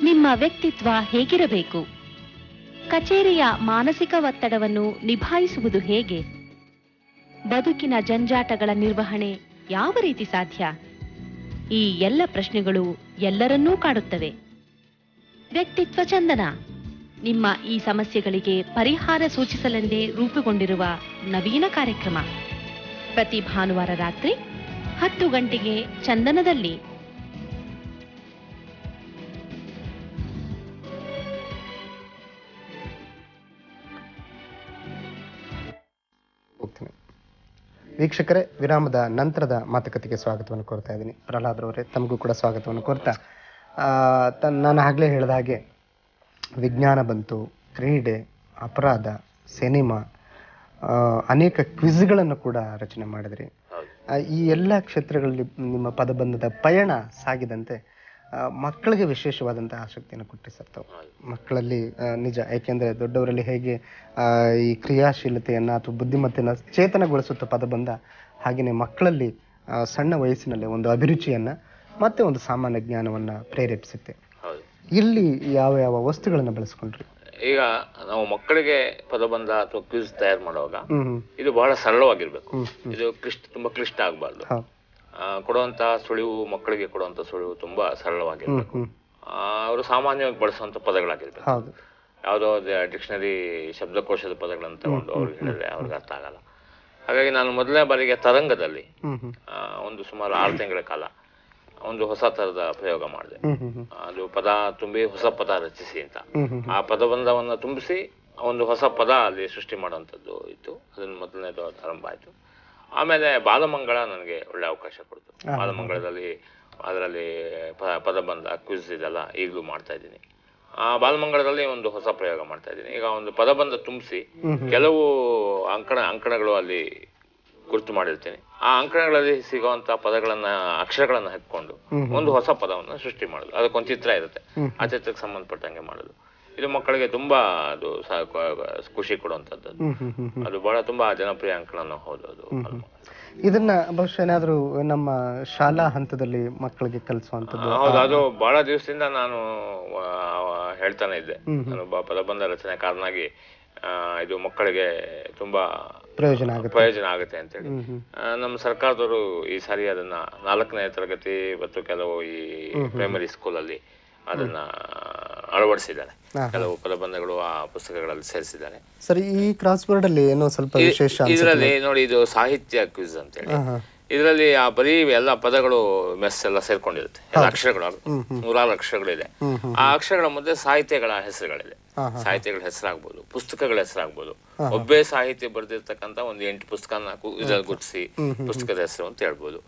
ನಿಮ್ಮ ವ್ಯಕ್ತಿತ್ವ ಹೇಗಿರಬೇಕು? ಕಚೇರಿಯ ಮಾನಸಿಕ ಒತ್ತಡವನ್ನು ನಿಭಾಯಿಸುವುದು ಹೇಗೆ? ಬದುಕಿನ ಜಂಜಾಟಗಳ ನಿರ್ವಹಣೆ ಯಾವ ರೀತಿ ಸಾಧ್ಯ? ಈ ಎಲ್ಲ ಪ್ರಶ್ನೆಗಳು ಎಲ್ಲರನ್ನೂ ಕಾಡುತ್ತವೆ. ವ್ಯಕ್ತಿತ್ವ ಚಂದನ ನಿಮ್ಮ ಈ ಸಮಸ್ಯೆಗಳಿಗೆ ಪರಿಹಾರ ಸೂಚಿಸಲೆಂದೇ ರೂಪುಗೊಂಡಿರುವ ನವೀನ ಕಾರ್ಯಕ್ರಮ. ಪ್ರತಿ ಭಾನುವಾರ ರಾತ್ರಿ 10 ಗಂಟೆಗೆ ಚಂದನದಲ್ಲಿ. ವೀಕ್ಷಕರೇ, ವಿರಾಮದ ನಂತರದ ಮಾತುಕತೆಗೆ ಸ್ವಾಗತವನ್ನು ಕೋರ್ತಾ ಇದ್ದೀನಿ. ಪ್ರಹ್ಲಾದ್ರವರೇ, ತಮಗೂ ಕೂಡ ಸ್ವಾಗತವನ್ನು ಕೋರ್ತಾ, ನಾನು ಆಗಲೇ ಹೇಳಿದ ಹಾಗೆ ವಿಜ್ಞಾನ ಬಂತು, ಕ್ರೀಡೆ, ಅಪರಾಧ, ಸಿನಿಮಾ, ಅನೇಕ ಕ್ವಿಜ್ಗಳನ್ನು ಕೂಡ ರಚನೆ ಮಾಡಿದ್ರಿ. ಈ ಎಲ್ಲ ಕ್ಷೇತ್ರಗಳಲ್ಲಿ ನಿಮ್ಮ ಪದಬಂಧದ ಪಯಣ ಸಾಗಿದಂತೆ ಮಕ್ಕಳಿಗೆ ವಿಶೇಷವಾದಂಥ ಆಸಕ್ತಿಯನ್ನು ಕೊಟ್ಟಿ ಸರ್ ತಾವು. ಮಕ್ಕಳಲ್ಲಿ ನಿಜ, ಏಕೆಂದರೆ ದೊಡ್ಡವರಲ್ಲಿ ಹೇಗೆ ಈ ಕ್ರಿಯಾಶೀಲತೆಯನ್ನು ಅಥವಾ ಬುದ್ಧಿಮತ್ತೆಯನ್ನು ಚೇತನಗೊಳಿಸುತ್ತ ಪದಬಂಧ, ಹಾಗೆಯೇ ಮಕ್ಕಳಲ್ಲಿ ಸಣ್ಣ ವಯಸ್ಸಿನಲ್ಲಿ ಒಂದು ಅಭಿರುಚಿಯನ್ನು ಮತ್ತು ಒಂದು ಸಾಮಾನ್ಯ ಜ್ಞಾನವನ್ನು ಪ್ರೇರೇಪಿಸುತ್ತೆ. ಇಲ್ಲಿ ಯಾವ ಯಾವ ವಸ್ತುಗಳನ್ನು ಬಳಸ್ಕೊಂಡ್ರಿ? ಈಗ ನಾವು ಮಕ್ಕಳಿಗೆ ಪದಬಂಧ ಅಥವಾ ಕ್ವಿಜ್ ತಯಾರು ಮಾಡುವಾಗ ಇದು ಬಹಳ ಸರಳವಾಗಿರ್ಬೇಕು. ಇದು ತುಂಬಾ ಕ್ಲಿಷ್ಟ ಆಗಬಾರ್ದು. ಕೊಡುವಂತ ಸುಳಿವು, ಮಕ್ಕಳಿಗೆ ಕೊಡುವಂತ ಸುಳಿವು ತುಂಬಾ ಸರಳವಾಗಿರ್ಬೇಕು. ಅವರು ಸಾಮಾನ್ಯವಾಗಿ ಬಳಸುವಂತ ಪದಗಳಾಗಿರ್ಬೇಕು. ಯಾವುದೋ ಡಿಕ್ಷನರಿ ಶಬ್ದಕೋಶದ ಪದಗಳನ್ನು ತಗೊಂಡು ಅವ್ರಿಗೆ ಹೇಳಿದ್ರೆ ಅವ್ರಿಗೆ ಅರ್ಥ ಆಗಲ್ಲ. ಹಾಗಾಗಿ ನಾನು ಮೊದಲನೇ ಬಾರಿಗೆ ತರಂಗದಲ್ಲಿ ಒಂದು ಸುಮಾರು 6 ತಿಂಗಳ ಕಾಲ ಒಂದು ಹೊಸ ತರದ ಪ್ರಯೋಗ ಮಾಡಿದೆ. ಅದು ಪದ ತುಂಬಿ ಹೊಸ ಪದ ರಚಿಸಿ ಅಂತ. ಆ ಪದಬಂಧವನ್ನ ತುಂಬಿಸಿ ಒಂದು ಹೊಸ ಪದ ಅಲ್ಲಿ ಸೃಷ್ಟಿ ಮಾಡುವಂಥದ್ದು ಇತ್ತು. ಅದನ್ನು ಮೊದಲನೇದು ಆರಂಭ ಆಯ್ತು. ಆಮೇಲೆ ಬಾಲಮಂಗಳ ನನಗೆ ಒಳ್ಳೆ ಅವಕಾಶ ಕೊಡ್ತು. ಬಾಲಮಂಗಳದಲ್ಲಿ ಅದರಲ್ಲಿ ಪದಬಂಧ ಕ್ವಿಜ್ ಇದೆಲ್ಲ ಈಗಲೂ ಮಾಡ್ತಾ ಇದ್ದೀನಿ. ಆ ಬಾಲಮಂಗಳದಲ್ಲಿ ಒಂದು ಹೊಸ ಪ್ರಯೋಗ ಮಾಡ್ತಾ ಇದ್ದೀನಿ. ಈಗ ಒಂದು ಪದಬಂಧ ತುಂಬಿಸಿ ಕೆಲವು ಅಂಕಣಗಳು ಅಲ್ಲಿ ಗುರುತು ಮಾಡಿರ್ತೀನಿ. ಆ ಅಂಕಣಗಳಲ್ಲಿ ಸಿಗುವಂತ ಪದಗಳನ್ನ, ಅಕ್ಷರಗಳನ್ನ ಹಾಕೊಂಡು ಒಂದು ಹೊಸ ಪದವನ್ನ ಸೃಷ್ಟಿ ಮಾಡೋದು. ಅದಕ್ಕೊಂದು ಚಿತ್ರ ಇರುತ್ತೆ, ಆ ಚಿತ್ರಕ್ಕೆ ಸಂಬಂಧಪಟ್ಟಂಗೆ ಮಾಡೋದು. ಇದು ಮಕ್ಕಳಿಗೆ ತುಂಬಾ ಅದು ಖುಷಿ ಕೊಡುವಂಥದ್ದು. ಅದು ಬಹಳ ತುಂಬಾ ಜನಪ್ರಿಯ ಅಂಕಣನೂ ಹೌದು ಅದು. ಇದನ್ನ ಬಹುಶಃ ಏನಾದರೂ ನಮ್ಮ ಶಾಲಾ ಹಂತದಲ್ಲಿ ಮಕ್ಕಳಿಗೆ ಕಲಿಸುವಂಥದ್ದು. ಹೌದು, ಅದು ಬಹಳ ದಿವಸದಿಂದ ನಾನು ಹೇಳ್ತಾನೆ ಇದ್ದೆ. ನಾನು ಪದಬಂಧ ರಚನೆಕಾರನಾಗಿ ಇದು ಮಕ್ಕಳಿಗೆ ತುಂಬಾ ಪ್ರಯೋಜನ ಆಗುತ್ತೆ ಅಂತೇಳಿ. ನಮ್ಮ ಸರ್ಕಾರದವರು ಈ ಸಾರಿ ಅದನ್ನ 4ನೇ ತರಗತಿ ಮತ್ತು ಕೆಲವು ಈ ಪ್ರೈಮರಿ ಸ್ಕೂಲಲ್ಲಿ ಅದನ್ನ ಅಳವಡಿಸಿದ್ದಾರೆ. ಕೆಲವು ಪದಬಂಧಗಳು ಆ ಪುಸ್ತಕಗಳಲ್ಲಿ ಸೇರಿಸಿದ್ದಾರೆ. ಸರಿ, ಈ ಕ್ರಾಸ್ ವರ್ಡ್ ಅಲ್ಲಿ ಏನೋ ಸ್ವಲ್ಪ ವಿಶೇಷ ಇದರಲ್ಲಿ ನೋಡಿ, ಇದು ಸಾಹಿತ್ಯ ಕ್ವಿಜ್ ಅಂತೇಳಿ. ಇದರಲ್ಲಿ ಆ ಬರೀ ಎಲ್ಲ ಪದಗಳು ಮೆಸ್ ಎಲ್ಲ ಸೇರ್ಕೊಂಡಿರುತ್ತೆ. ಎಲ್ಲ ಅಕ್ಷರಗಳು 100 ಅಕ್ಷರಗಳಿದೆ. ಆ ಅಕ್ಷರಗಳ ಮಧ್ಯೆ ಸಾಹಿತ್ಯಗಳ ಹೆಸರುಗಳಿದೆ. ಸಾಹಿತ್ಯಗಳ ಹೆಸರಾಗ್ಬೋದು, ಪುಸ್ತಕಗಳ ಹೆಸರಾಗ್ಬೋದು. ಒಬ್ಬೇ ಸಾಹಿತ್ಯ ಬರೆದಿರ್ತಕ್ಕಂಥ ಒಂದು 8 ಪುಸ್ತಕನ ಇದ್ರಲ್ಲಿ ಗುರ್ತಿಸಿ ಪುಸ್ತಕದ ಹೆಸರು ಅಂತ ಹೇಳ್ಬೋದು.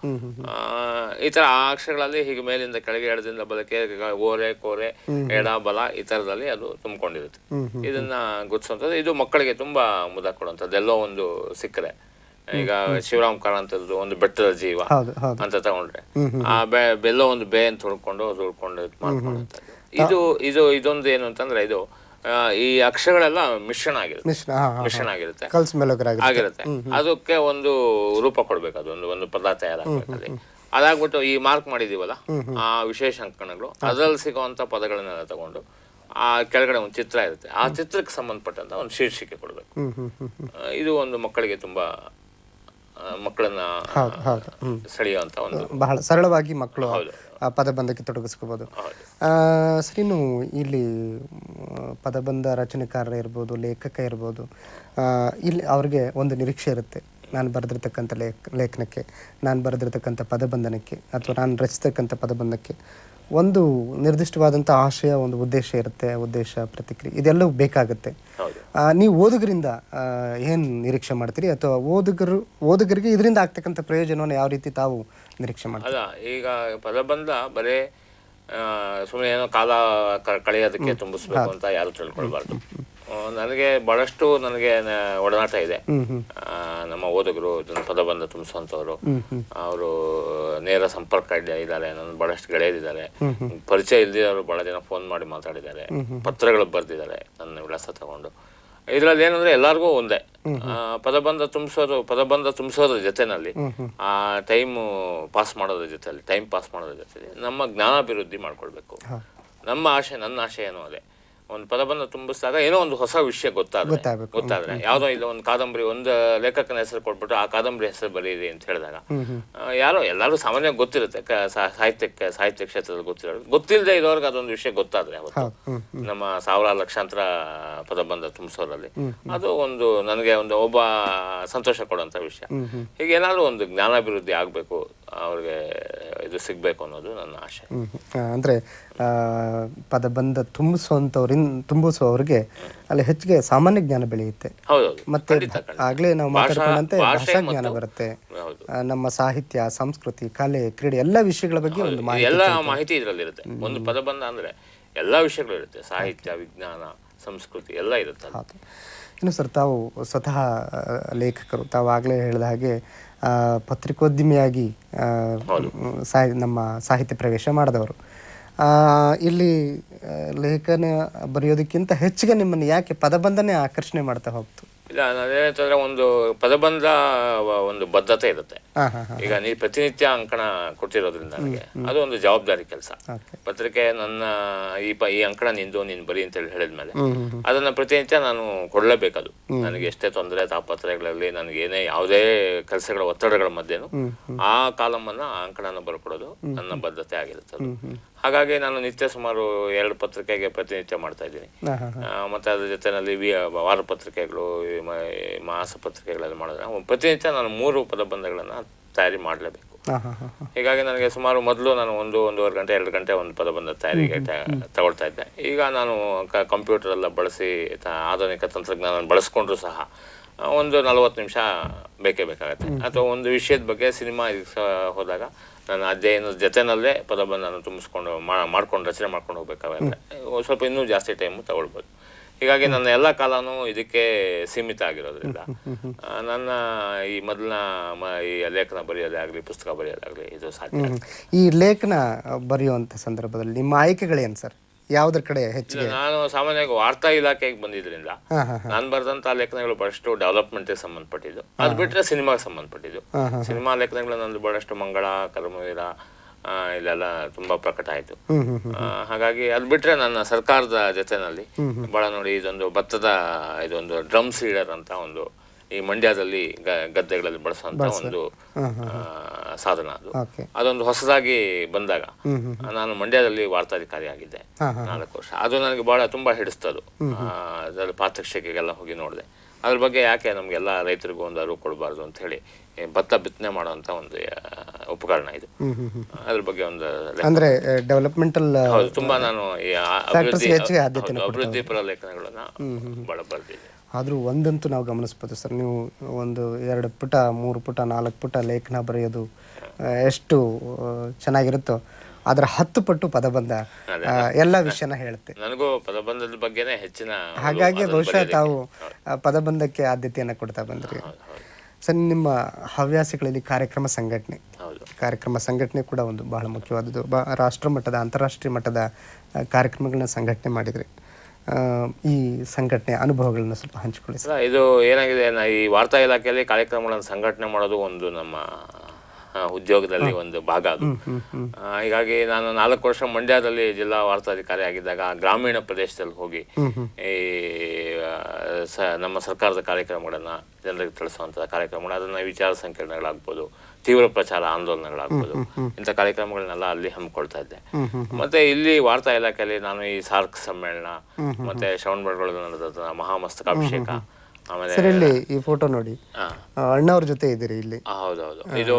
ಈ ತರ ಆ ಅಕ್ಷರಗಳಲ್ಲಿ ಹೀಗೆ ಮೇಲಿಂದ ಕೆಳಗೆ, ಎಡದಿಂದ ಬಲಕ್ಕೆ, ಓರೆ ಕೋರೆ, ಎಡ ಬಲ ಈ ತರದಲ್ಲಿ ಅದು ತುಂಬಿಕೊಂಡಿರುತ್ತೆ. ಇದನ್ನ ಗುರ್ತಿಸುವಂಥದ್ದು ಇದು ಮಕ್ಕಳಿಗೆ ತುಂಬಾ ಮುದ ಕೊಡುವಂಥದ್ದು. ಎಲ್ಲೋ ಒಂದು ಸಿಕ್ಕರೆ, ಈಗ ಶಿವರಾಮ್ ಕಾರಂತದ್ದು ಒಂದು ಬೆಟ್ಟದ ಜೀವ ಅಂತ ತಗೊಂಡ್ರೆ ಆ ಬೆಲ್ಲೋ ಒಂದು ಬೇ ಅಂತ ಹುಡ್ಕೊಂಡು ಇದೊಂದು ಏನು ಅಂತಂದ್ರೆ, ಇದು ಈ ಅಕ್ಷರಗಳೆಲ್ಲ ಮಿಶ್ರಣ ಆಗಿರುತ್ತೆ. ಅದಕ್ಕೆ ಒಂದು ರೂಪ ಕೊಡ್ಬೇಕು. ಅದು ಒಂದು ಪದ ತಯಾರಾಗಬೇಕಲ್ಲಿ. ಅದಾಗ್ಬಿಟ್ಟು ಈ ಮಾರ್ಕ್ ಮಾಡಿದೀವಲ್ಲ ಆ ವಿಶೇಷ ಅಂಕಣಗಳು, ಅದ್ರಲ್ಲಿ ಸಿಗುವಂತ ಪದಗಳನ್ನೆಲ್ಲ ತಗೊಂಡು ಆ ಕೆಳಗಡೆ ಒಂದು ಚಿತ್ರ ಇರುತ್ತೆ. ಆ ಚಿತ್ರಕ್ಕೆ ಸಂಬಂಧಪಟ್ಟಂತ ಒಂದು ಶೀರ್ಷಿಕೆ ಕೊಡ್ಬೇಕು. ಇದು ಒಂದು ಮಕ್ಕಳಿಗೆ ತುಂಬಾ ಮಕ್ಕಳನ್ನ ಸೆಳೆಯುವಂತ ಒಂದು, ಬಹಳ ಸರಳವಾಗಿ ಮಕ್ಕಳು ಪದಬಂಧಕ್ಕೆ ತೊಡಗಿಸ್ಕೋಬಹುದು. ಸರಿ, ಇನ್ನು ಇಲ್ಲಿ ಪದಬಂಧ ರಚನೆಕಾರ ಇರ್ಬೋದು, ಲೇಖಕ ಇರ್ಬೋದು, ಇಲ್ಲಿ ಅವ್ರಿಗೆ ಒಂದು ನಿರೀಕ್ಷೆ ಇರುತ್ತೆ. ನಾನು ಬರೆದಿರ್ತಕ್ಕಂಥ ಲೇಖನಕ್ಕೆ, ನಾನು ಬರೆದಿರ್ತಕ್ಕಂಥ ಪದಬಂಧನಕ್ಕೆ, ಅಥವಾ ನಾನು ರಚಿಸ್ತಕ್ಕಂಥ ಪದಬಂಧಕ್ಕೆ ಒಂದು ನಿರ್ದಿಷ್ಟವಾದಂಥ ಆಶಯ, ಒಂದು ಉದ್ದೇಶ ಇರುತ್ತೆ. ಉದ್ದೇಶ, ಪ್ರತಿಕ್ರಿಯೆ ಇದೆಲ್ಲವೂ ಬೇಕಾಗುತ್ತೆ. ನೀವು ಓದುಗರಿಂದ ಏನು ನಿರೀಕ್ಷೆ ಮಾಡ್ತೀರಿ, ಅಥವಾ ಓದುಗರಿಗೆ ಇದರಿಂದ ಆಗ್ತಕ್ಕಂಥ ಪ್ರಯೋಜನವನ್ನು ಯಾವ ರೀತಿ ತಾವು ನಿರೀಕ್ಷೆ ಮಾಡ್ತೀರಿ? ಈಗ ಪದಬಂಧ ಬರೇ ಸುಮ್ಮನೆ ಏನೋ ಕಾಲ ಕಳೆಯೋದಕ್ಕೆ ತುಂಬಿಸ್ಬೇಕು ಅಂತ ಯಾರು ತಿಳ್ಕೊಳ್ಬಾರ್ದು. ನನಗೆ ಬಹಳಷ್ಟು ಒಡನಾಟ ಇದೆ. ನಮ್ಮ ಓದುಗರು ಪದಬಂಧ ತುಂಬಿಸುವಂತವ್ರು, ಅವರು ನೇರ ಸಂಪರ್ಕ ಇದ್ದಾರೆ. ನನ್ನ ಬಹಳಷ್ಟು ಗೆಳೆಯರಿದ್ದಾರೆ. ಪರಿಚಯ ಇಲ್ದಿರೋರು ಬಹಳ ಜನ ಫೋನ್ ಮಾಡಿ ಮಾತಾಡಿದ್ದಾರೆ, ಪತ್ರಗಳು ಬರ್ದಿದ್ದಾರೆ ನನ್ನ ವಿಳಾಸ ತಗೊಂಡು. ಇದ್ರಲ್ಲಿ ಏನಂದ್ರೆ ಎಲ್ಲಾರ್ಗೂ ಒಂದೇ, ಪದಬಂಧ ತುಂಬಿಸೋದ್ರ ಜೊತೆನಲ್ಲಿ ಆ ಟೈಮ್ ಪಾಸ್ ಮಾಡೋದ್ರ ಜೊತೆಲಿ ನಮ್ಮ ಜ್ಞಾನಾಭಿವೃದ್ಧಿ ಮಾಡ್ಕೊಳ್ಬೇಕು. ನನ್ನ ಆಶೆ ಏನೋ ಅದೇ. ಒಂದು ಪದಬಂಧ ತುಂಬಿಸಿದಾಗ ಏನೋ ಒಂದು ಹೊಸ ವಿಷಯ ಗೊತ್ತಾದ್ರೆ ಯಾವ್ದೋ ಇಲ್ಲ ಒಂದು ಕಾದಂಬರಿ, ಒಂದು ಲೇಖಕನ ಹೆಸರು ಕೊಟ್ಬಿಟ್ಟು ಆ ಕಾದಂಬರಿ ಹೆಸರು ಬರೀರಿ ಅಂತ ಹೇಳಿದಾಗ ಎಲ್ಲರೂ ಸಾಮಾನ್ಯವಾಗಿ ಗೊತ್ತಿರುತ್ತೆ. ಸಾಹಿತ್ಯ ಕ್ಷೇತ್ರದಲ್ಲಿ ಗೊತ್ತಿಲ್ಲದೆ ಇರೋರ್ಗೆ ಅದೊಂದು ವಿಷಯ ಗೊತ್ತಾದ್ರೆ ಅವತ್ತು ನಮ್ಮ 1000 ಲಕ್ಷಾಂತರ ಪದಬಂಧ ತುಂಬಿಸೋರಲ್ಲಿ ಅದು ಒಂದು ನನಗೆ ಒಬ್ಬ ಸಂತೋಷ ಕೊಡುವಂತ ವಿಷಯ. ಹೀಗೆ ಏನಾದ್ರು ಒಂದು ಜ್ಞಾನಾಭಿವೃದ್ಧಿ ಆಗ್ಬೇಕು, ಅವ್ರಿಗೆ ಇದು ಸಿಗ್ಬೇಕು ಅನ್ನೋದು ನನ್ನ ಆಶೆ. ಅಂದ್ರೆ ಪದಬಂಧ ತುಂಬಿಸುವವರಿಗೆ ಅಲ್ಲಿ ಹೆಚ್ಚಿಗೆ ಸಾಮಾನ್ಯ ಜ್ಞಾನ ಬೆಳೆಯುತ್ತೆ. ಮತ್ತೆ ಆಗ್ಲೇ ನಾವು ಮಾತಾಡ್ಕೊಂಡಂತೆ ಭಾಷಾ ಜ್ಞಾನ ಬರುತ್ತೆ. ನಮ್ಮ ಸಾಹಿತ್ಯ, ಸಂಸ್ಕೃತಿ, ಕಲೆ, ಕ್ರೀಡೆ ಎಲ್ಲ ವಿಷಯಗಳ ಬಗ್ಗೆ ಒಂದು ಮಾಹಿತಿ ಇದರಲ್ಲಿ ಇರುತ್ತೆ. ಒಂದು ಪದಬಂಧ ಅಂದ್ರೆ ಎಲ್ಲಾ ವಿಷಯಗಳು ಇರುತ್ತೆ. ಸಾಹಿತ್ಯ, ವಿಜ್ಞಾನ, ಸಂಸ್ಕೃತಿ ಎಲ್ಲ ಇರುತ್ತೆ. ಇನ್ನು ಸರ್, ತಾವು ಸ್ವತಃ ಲೇಖಕರು, ತಾವು ಆಗ್ಲೇ ಹೇಳಿದ ಹಾಗೆ ಪತ್ರಿಕೋದ್ಯಮಿಯಾಗಿ ನಮ್ಮ ಸಾಹಿತ್ಯ ಪ್ರವೇಶ ಮಾಡಿದವರು. ಇಲ್ಲಿ ಲೇಖನ ಬರೆಯೋದಕ್ಕಿಂತ ಹೆಚ್ಚಿಗೆ ನಿಮ್ಮನ್ನು ಯಾಕೆ ಪದಬಂಧನೇ ಆಕರ್ಷಣೆ ಮಾಡ್ತಾ ಹೋಗ್ತು? ಇಲ್ಲ, ನಾನೇನಂತಂದ್ರೆ ಒಂದು ಪದಬಂಧ ಒಂದು ಬದ್ಧತೆ ಇರುತ್ತೆ. ಈಗ ನೀವು ಪ್ರತಿನಿತ್ಯ ಅಂಕಣ ಕೊಟ್ಟಿರೋದ್ರಿಂದ ನನಗೆ ಅದು ಒಂದು ಜವಾಬ್ದಾರಿ ಕೆಲಸ. ಪತ್ರಿಕೆ ನನ್ನ ಈ ಅಂಕಣ ನೀನು ಬರಿ ಅಂತ ಹೇಳಿದ್ಮೇಲೆ ಅದನ್ನ ಪ್ರತಿನಿತ್ಯ ನಾನು ಕೊಡ್ಲೇಬೇಕದು. ನನಗೆ ಎಷ್ಟೇ ತೊಂದರೆ ತಾಪತ್ರಯಗಳಲ್ಲಿ, ನನಗೆ ಏನೇ ಯಾವುದೇ ಕೆಲಸಗಳ ಒತ್ತಡಗಳ ಮಧ್ಯೆನೂ ಆ ಕಾಲಮನ್ನ ಆ ಅಂಕಣನ ಬರ್ಕೊಡೋದು ನನ್ನ ಬದ್ಧತೆ ಆಗಿರುತ್ತೆ. ಹಾಗಾಗಿ ನಾನು ನಿತ್ಯ ಸುಮಾರು 2 ಪತ್ರಿಕೆಗೆ ಪ್ರತಿನಿತ್ಯ ಮಾಡ್ತಾ ಇದ್ದೀನಿ. ಮತ್ತೆ ಅದ್ರ ಜೊತೆನಲ್ಲಿ ವಾರ ಪತ್ರಿಕೆಗಳು, ಮಾಸ ಪತ್ರಿಕೆಗಳೆಲ್ಲ ಮಾಡಿದ್ರೆ ಪ್ರತಿನಿತ್ಯ ನಾನು 3 ಪದಬಂಧಗಳನ್ನ ತಯಾರಿ ಮಾಡಲೇಬೇಕು. ಹೀಗಾಗಿ ನನಗೆ ಸುಮಾರು ಮೊದಲು ನಾನು 1-1.5 ಗಂಟೆ 2 ಗಂಟೆ ಒಂದು ಪದಬಂಧ ತಯಾರಿಗೆ ತಗೊಳ್ತಾ ಇದ್ದೆ. ಈಗ ನಾನು ಕಂಪ್ಯೂಟರ್ ಎಲ್ಲ ಬಳಸಿ ಆಧುನಿಕ ತಂತ್ರಜ್ಞಾನ ಬಳಸ್ಕೊಂಡ್ರು ಸಹ ಒಂದು 40 ನಿಮಿಷ ಬೇಕಾಗತ್ತೆ. ಅಥವಾ ಒಂದು ವಿಷಯದ ಬಗ್ಗೆ ಸಿನಿಮಾ ಹೋದಾಗ ನಾನು ಅಧ್ಯಯನದ ಜೊತೆನಲ್ಲೇ ಪದಬಂಧನ ತುಂಬಿಸ್ಕೊಂಡು ರಚನೆ ಮಾಡ್ಕೊಂಡು ಹೋಗ್ಬೇಕಾದ್ರೆ ಸ್ವಲ್ಪ ಇನ್ನೂ ಜಾಸ್ತಿ ಟೈಮು ತಗೊಳ್ಬೋದು. ಹೀಗಾಗಿ ನನ್ನ ಎಲ್ಲ ಕಾಲನೂ ಇದಕ್ಕೆ ಸೀಮಿತ ಆಗಿರೋದ್ರಿಂದ ನನ್ನ ಈ ಮೊದಲಿನ ಈ ಲೇಖನ ಬರೆಯೋದೇ ಆಗಲಿ, ಪುಸ್ತಕ ಬರೆಯೋದಾಗಲಿ ಇದು ಸಾಧ್ಯ. ಈ ಲೇಖನ ಬರೆಯುವಂಥ ಸಂದರ್ಭದಲ್ಲಿ ನಿಮ್ಮ ಆಯ್ಕೆಗಳೇನು ಸರ್? ಯಾವುದ್ರ ಕಡೆ ಹೆಚ್ಚಿಗೆ? ನಾನು ಸಾಮಾನ್ಯವಾಗಿ ವಾರ್ತಾ ಇಲಾಖೆಗೆ ಬಂದಿದ್ರಿಂದ ಹಾಂ ಹಾಂ ನಾನು ಬರೆದಂತ ಲೇಖನಗಳು ಬಹಳಷ್ಟು ಡೆವಲಪ್ಮೆಂಟ್ಗೆ ಸಂಬಂಧಪಟ್ಟಿದ್ದು, ಅದು ಬಿಟ್ಟರೆ ಸಿನಿಮಾಗೆ ಸಂಬಂಧಪಟ್ಟಿದ್ದು. ಸಿನಿಮಾ ಲೇಖನಗಳು ನಂದು ಬಹಳಷ್ಟು ಮಂಗಳ, ಕರ್ಮವೀರ ಇಲ್ಲೆಲ್ಲ ತುಂಬಾ ಪ್ರಕಟ ಆಯಿತು. ಹಾಗಾಗಿ ಅದು ಬಿಟ್ರೆ ನನ್ನ ಸರ್ಕಾರದ ಜೊತೆನಲ್ಲಿ ಬಹಳ ನೋಡಿ, ಇದೊಂದು ಭತ್ತದ ಇದೊಂದು ಡ್ರಮ್ ಸೀಡರ್ ಅಂತ ಒಂದು ಈ ಮಂಡ್ಯದಲ್ಲಿ ಗದ್ದೆಗಳಲ್ಲಿ ಬಳಸುವಂತ ಒಂದು ಸಾಧನ. ಅದೊಂದು ಹೊಸದಾಗಿ ಬಂದಾಗ ನಾನು ಮಂಡ್ಯದಲ್ಲಿ ವಾರ್ತಾಧಿಕಾರಿ ಆಗಿದ್ದೆ 4 ವರ್ಷ. ಅದು ನನಗೆ ಬಹಳ ತುಂಬಾ ಹಿಡಿಸ್ತದು. ಅದರಲ್ಲಿ ಪ್ರಾತ್ಯಕ್ಷಿಕೆಗೆಲ್ಲ ಹೋಗಿ ನೋಡಿದೆ. ಅದ್ರ ಬಗ್ಗೆ ಯಾಕೆ ನಮ್ಗೆಲ್ಲ ರೈತರಿಗೂ ಒಂದು ಅರಿವು ಕೊಡಬಾರ್ದು ಅಂತ ಹೇಳಿ ಭತ್ತ ಬಿತ್ತನೆ ಮಾಡುವಂತ ಒಂದು ಉಪಕರಣ ಇದು. ಅದ್ರ ಬಗ್ಗೆ ಒಂದು ಅಂದ್ರೆ ಡೆವಲಪ್ಮೆಂಟಲ್ ತುಂಬಾ ನಾನು ಅಭಿವೃದ್ಧಿ ಪರ ಲೇಖನಗಳನ್ನ ಬಹಳ ಬರೆದಿದ್ದೆ. ಆದರೂ ಒಂದಂತೂ ನಾವು ಗಮನಿಸ್ಬೋದು ಸರ್, ನೀವು ಒಂದು 2 ಪುಟ 3 ಪುಟ 4 ಪುಟ ಲೇಖನ ಬರೆಯೋದು ಎಷ್ಟು ಚೆನ್ನಾಗಿರುತ್ತೋ ಅದರ 10 ಪಟ್ಟು ಪದಬಂಧ ಎಲ್ಲ ವಿಷಯನ ಹೇಳುತ್ತೆ. ನನಗೂ ಪದಬಂಧದ ಬಗ್ಗೆನೇ ಹೆಚ್ಚಿನ, ಹಾಗಾಗಿ ಬಹುಶಃ ತಾವು ಪದಬಂಧಕ್ಕೆ ಆದ್ಯತೆಯನ್ನು ಕೊಡ್ತಾ ಬಂದ್ರಿ ಸರ್. ನಿಮ್ಮ ಹವ್ಯಾಸಗಳಲ್ಲಿ ಕಾರ್ಯಕ್ರಮ ಸಂಘಟನೆ ಕೂಡ ಒಂದು ಬಹಳ ಮುಖ್ಯವಾದದ್ದು. ರಾಷ್ಟ್ರ ಮಟ್ಟದ ಅಂತಾರಾಷ್ಟ್ರೀಯ ಮಟ್ಟದ ಕಾರ್ಯಕ್ರಮಗಳನ್ನ ಸಂಘಟನೆ ಮಾಡಿದ್ರಿ. ಈ ಸಂಘಟನೆ ಅನುಭವಗಳನ್ನ ಸ್ವಲ್ಪ ಹಂಚಿಕೊಳ್ಳಿ ಸರ್. ಇದು ಏನಾಗಿದೆ, ಈ ವಾರ್ತಾ ಇಲಾಖೆಯಲ್ಲಿ ಕಾರ್ಯಕ್ರಮಗಳನ್ನು ಸಂಘಟನೆ ಮಾಡೋದು ಒಂದು ನಮ್ಮ ಉದ್ಯೋಗದಲ್ಲಿ ಒಂದು ಭಾಗ ಅದು. ಹೀಗಾಗಿ ನಾನು 4 ವರ್ಷ ಮಂಡ್ಯದಲ್ಲಿ ಜಿಲ್ಲಾ ವಾರ್ತಾಧಿಕಾರಿ ಆಗಿದ್ದಾಗ ಗ್ರಾಮೀಣ ಪ್ರದೇಶದಲ್ಲಿ ಹೋಗಿ ಈ ನಮ್ಮ ಸರ್ಕಾರದ ಕಾರ್ಯಕ್ರಮಗಳನ್ನ ಜನರಿಗೆ ತಿಳಿಸುವಂತಹ ಕಾರ್ಯಕ್ರಮಗಳು, ಅದನ್ನ ವಿಚಾರ ಸಂಕಿರಣಗಳಾಗ್ಬೋದು, ತೀವ್ರ ಪ್ರಚಾರ ಆಂದೋಲನಗಳಾಗ್ಬೋದು, ಇಂಥ ಕಾರ್ಯಕ್ರಮಗಳನ್ನೆಲ್ಲ ಅಲ್ಲಿ ಹಮ್ಮಿಕೊಳ್ತಾ ಇದ್ದೆ. ಮತ್ತೆ ಇಲ್ಲಿ ವಾರ್ತಾ ಇಲಾಖೆಯಲ್ಲಿ ನಾನು ಈ ಸಾರ್ಕ್ ಸಮ್ಮೇಳನ ಮತ್ತೆ ಶ್ರವಣಬೆಳಗೊಳದಲ್ಲಿ ನಡೆದ ಮಹಾಮಸ್ತಕಾಭಿಷೇಕ, ಆಮೇಲೆ ಈ ಫೋಟೋ ನೋಡಿ ಅಣ್ಣವ್ರ ಜೊತೆ ಇದ್ದೀರಿ ಇಲ್ಲಿ. ಹೌದೌದು, ಇದು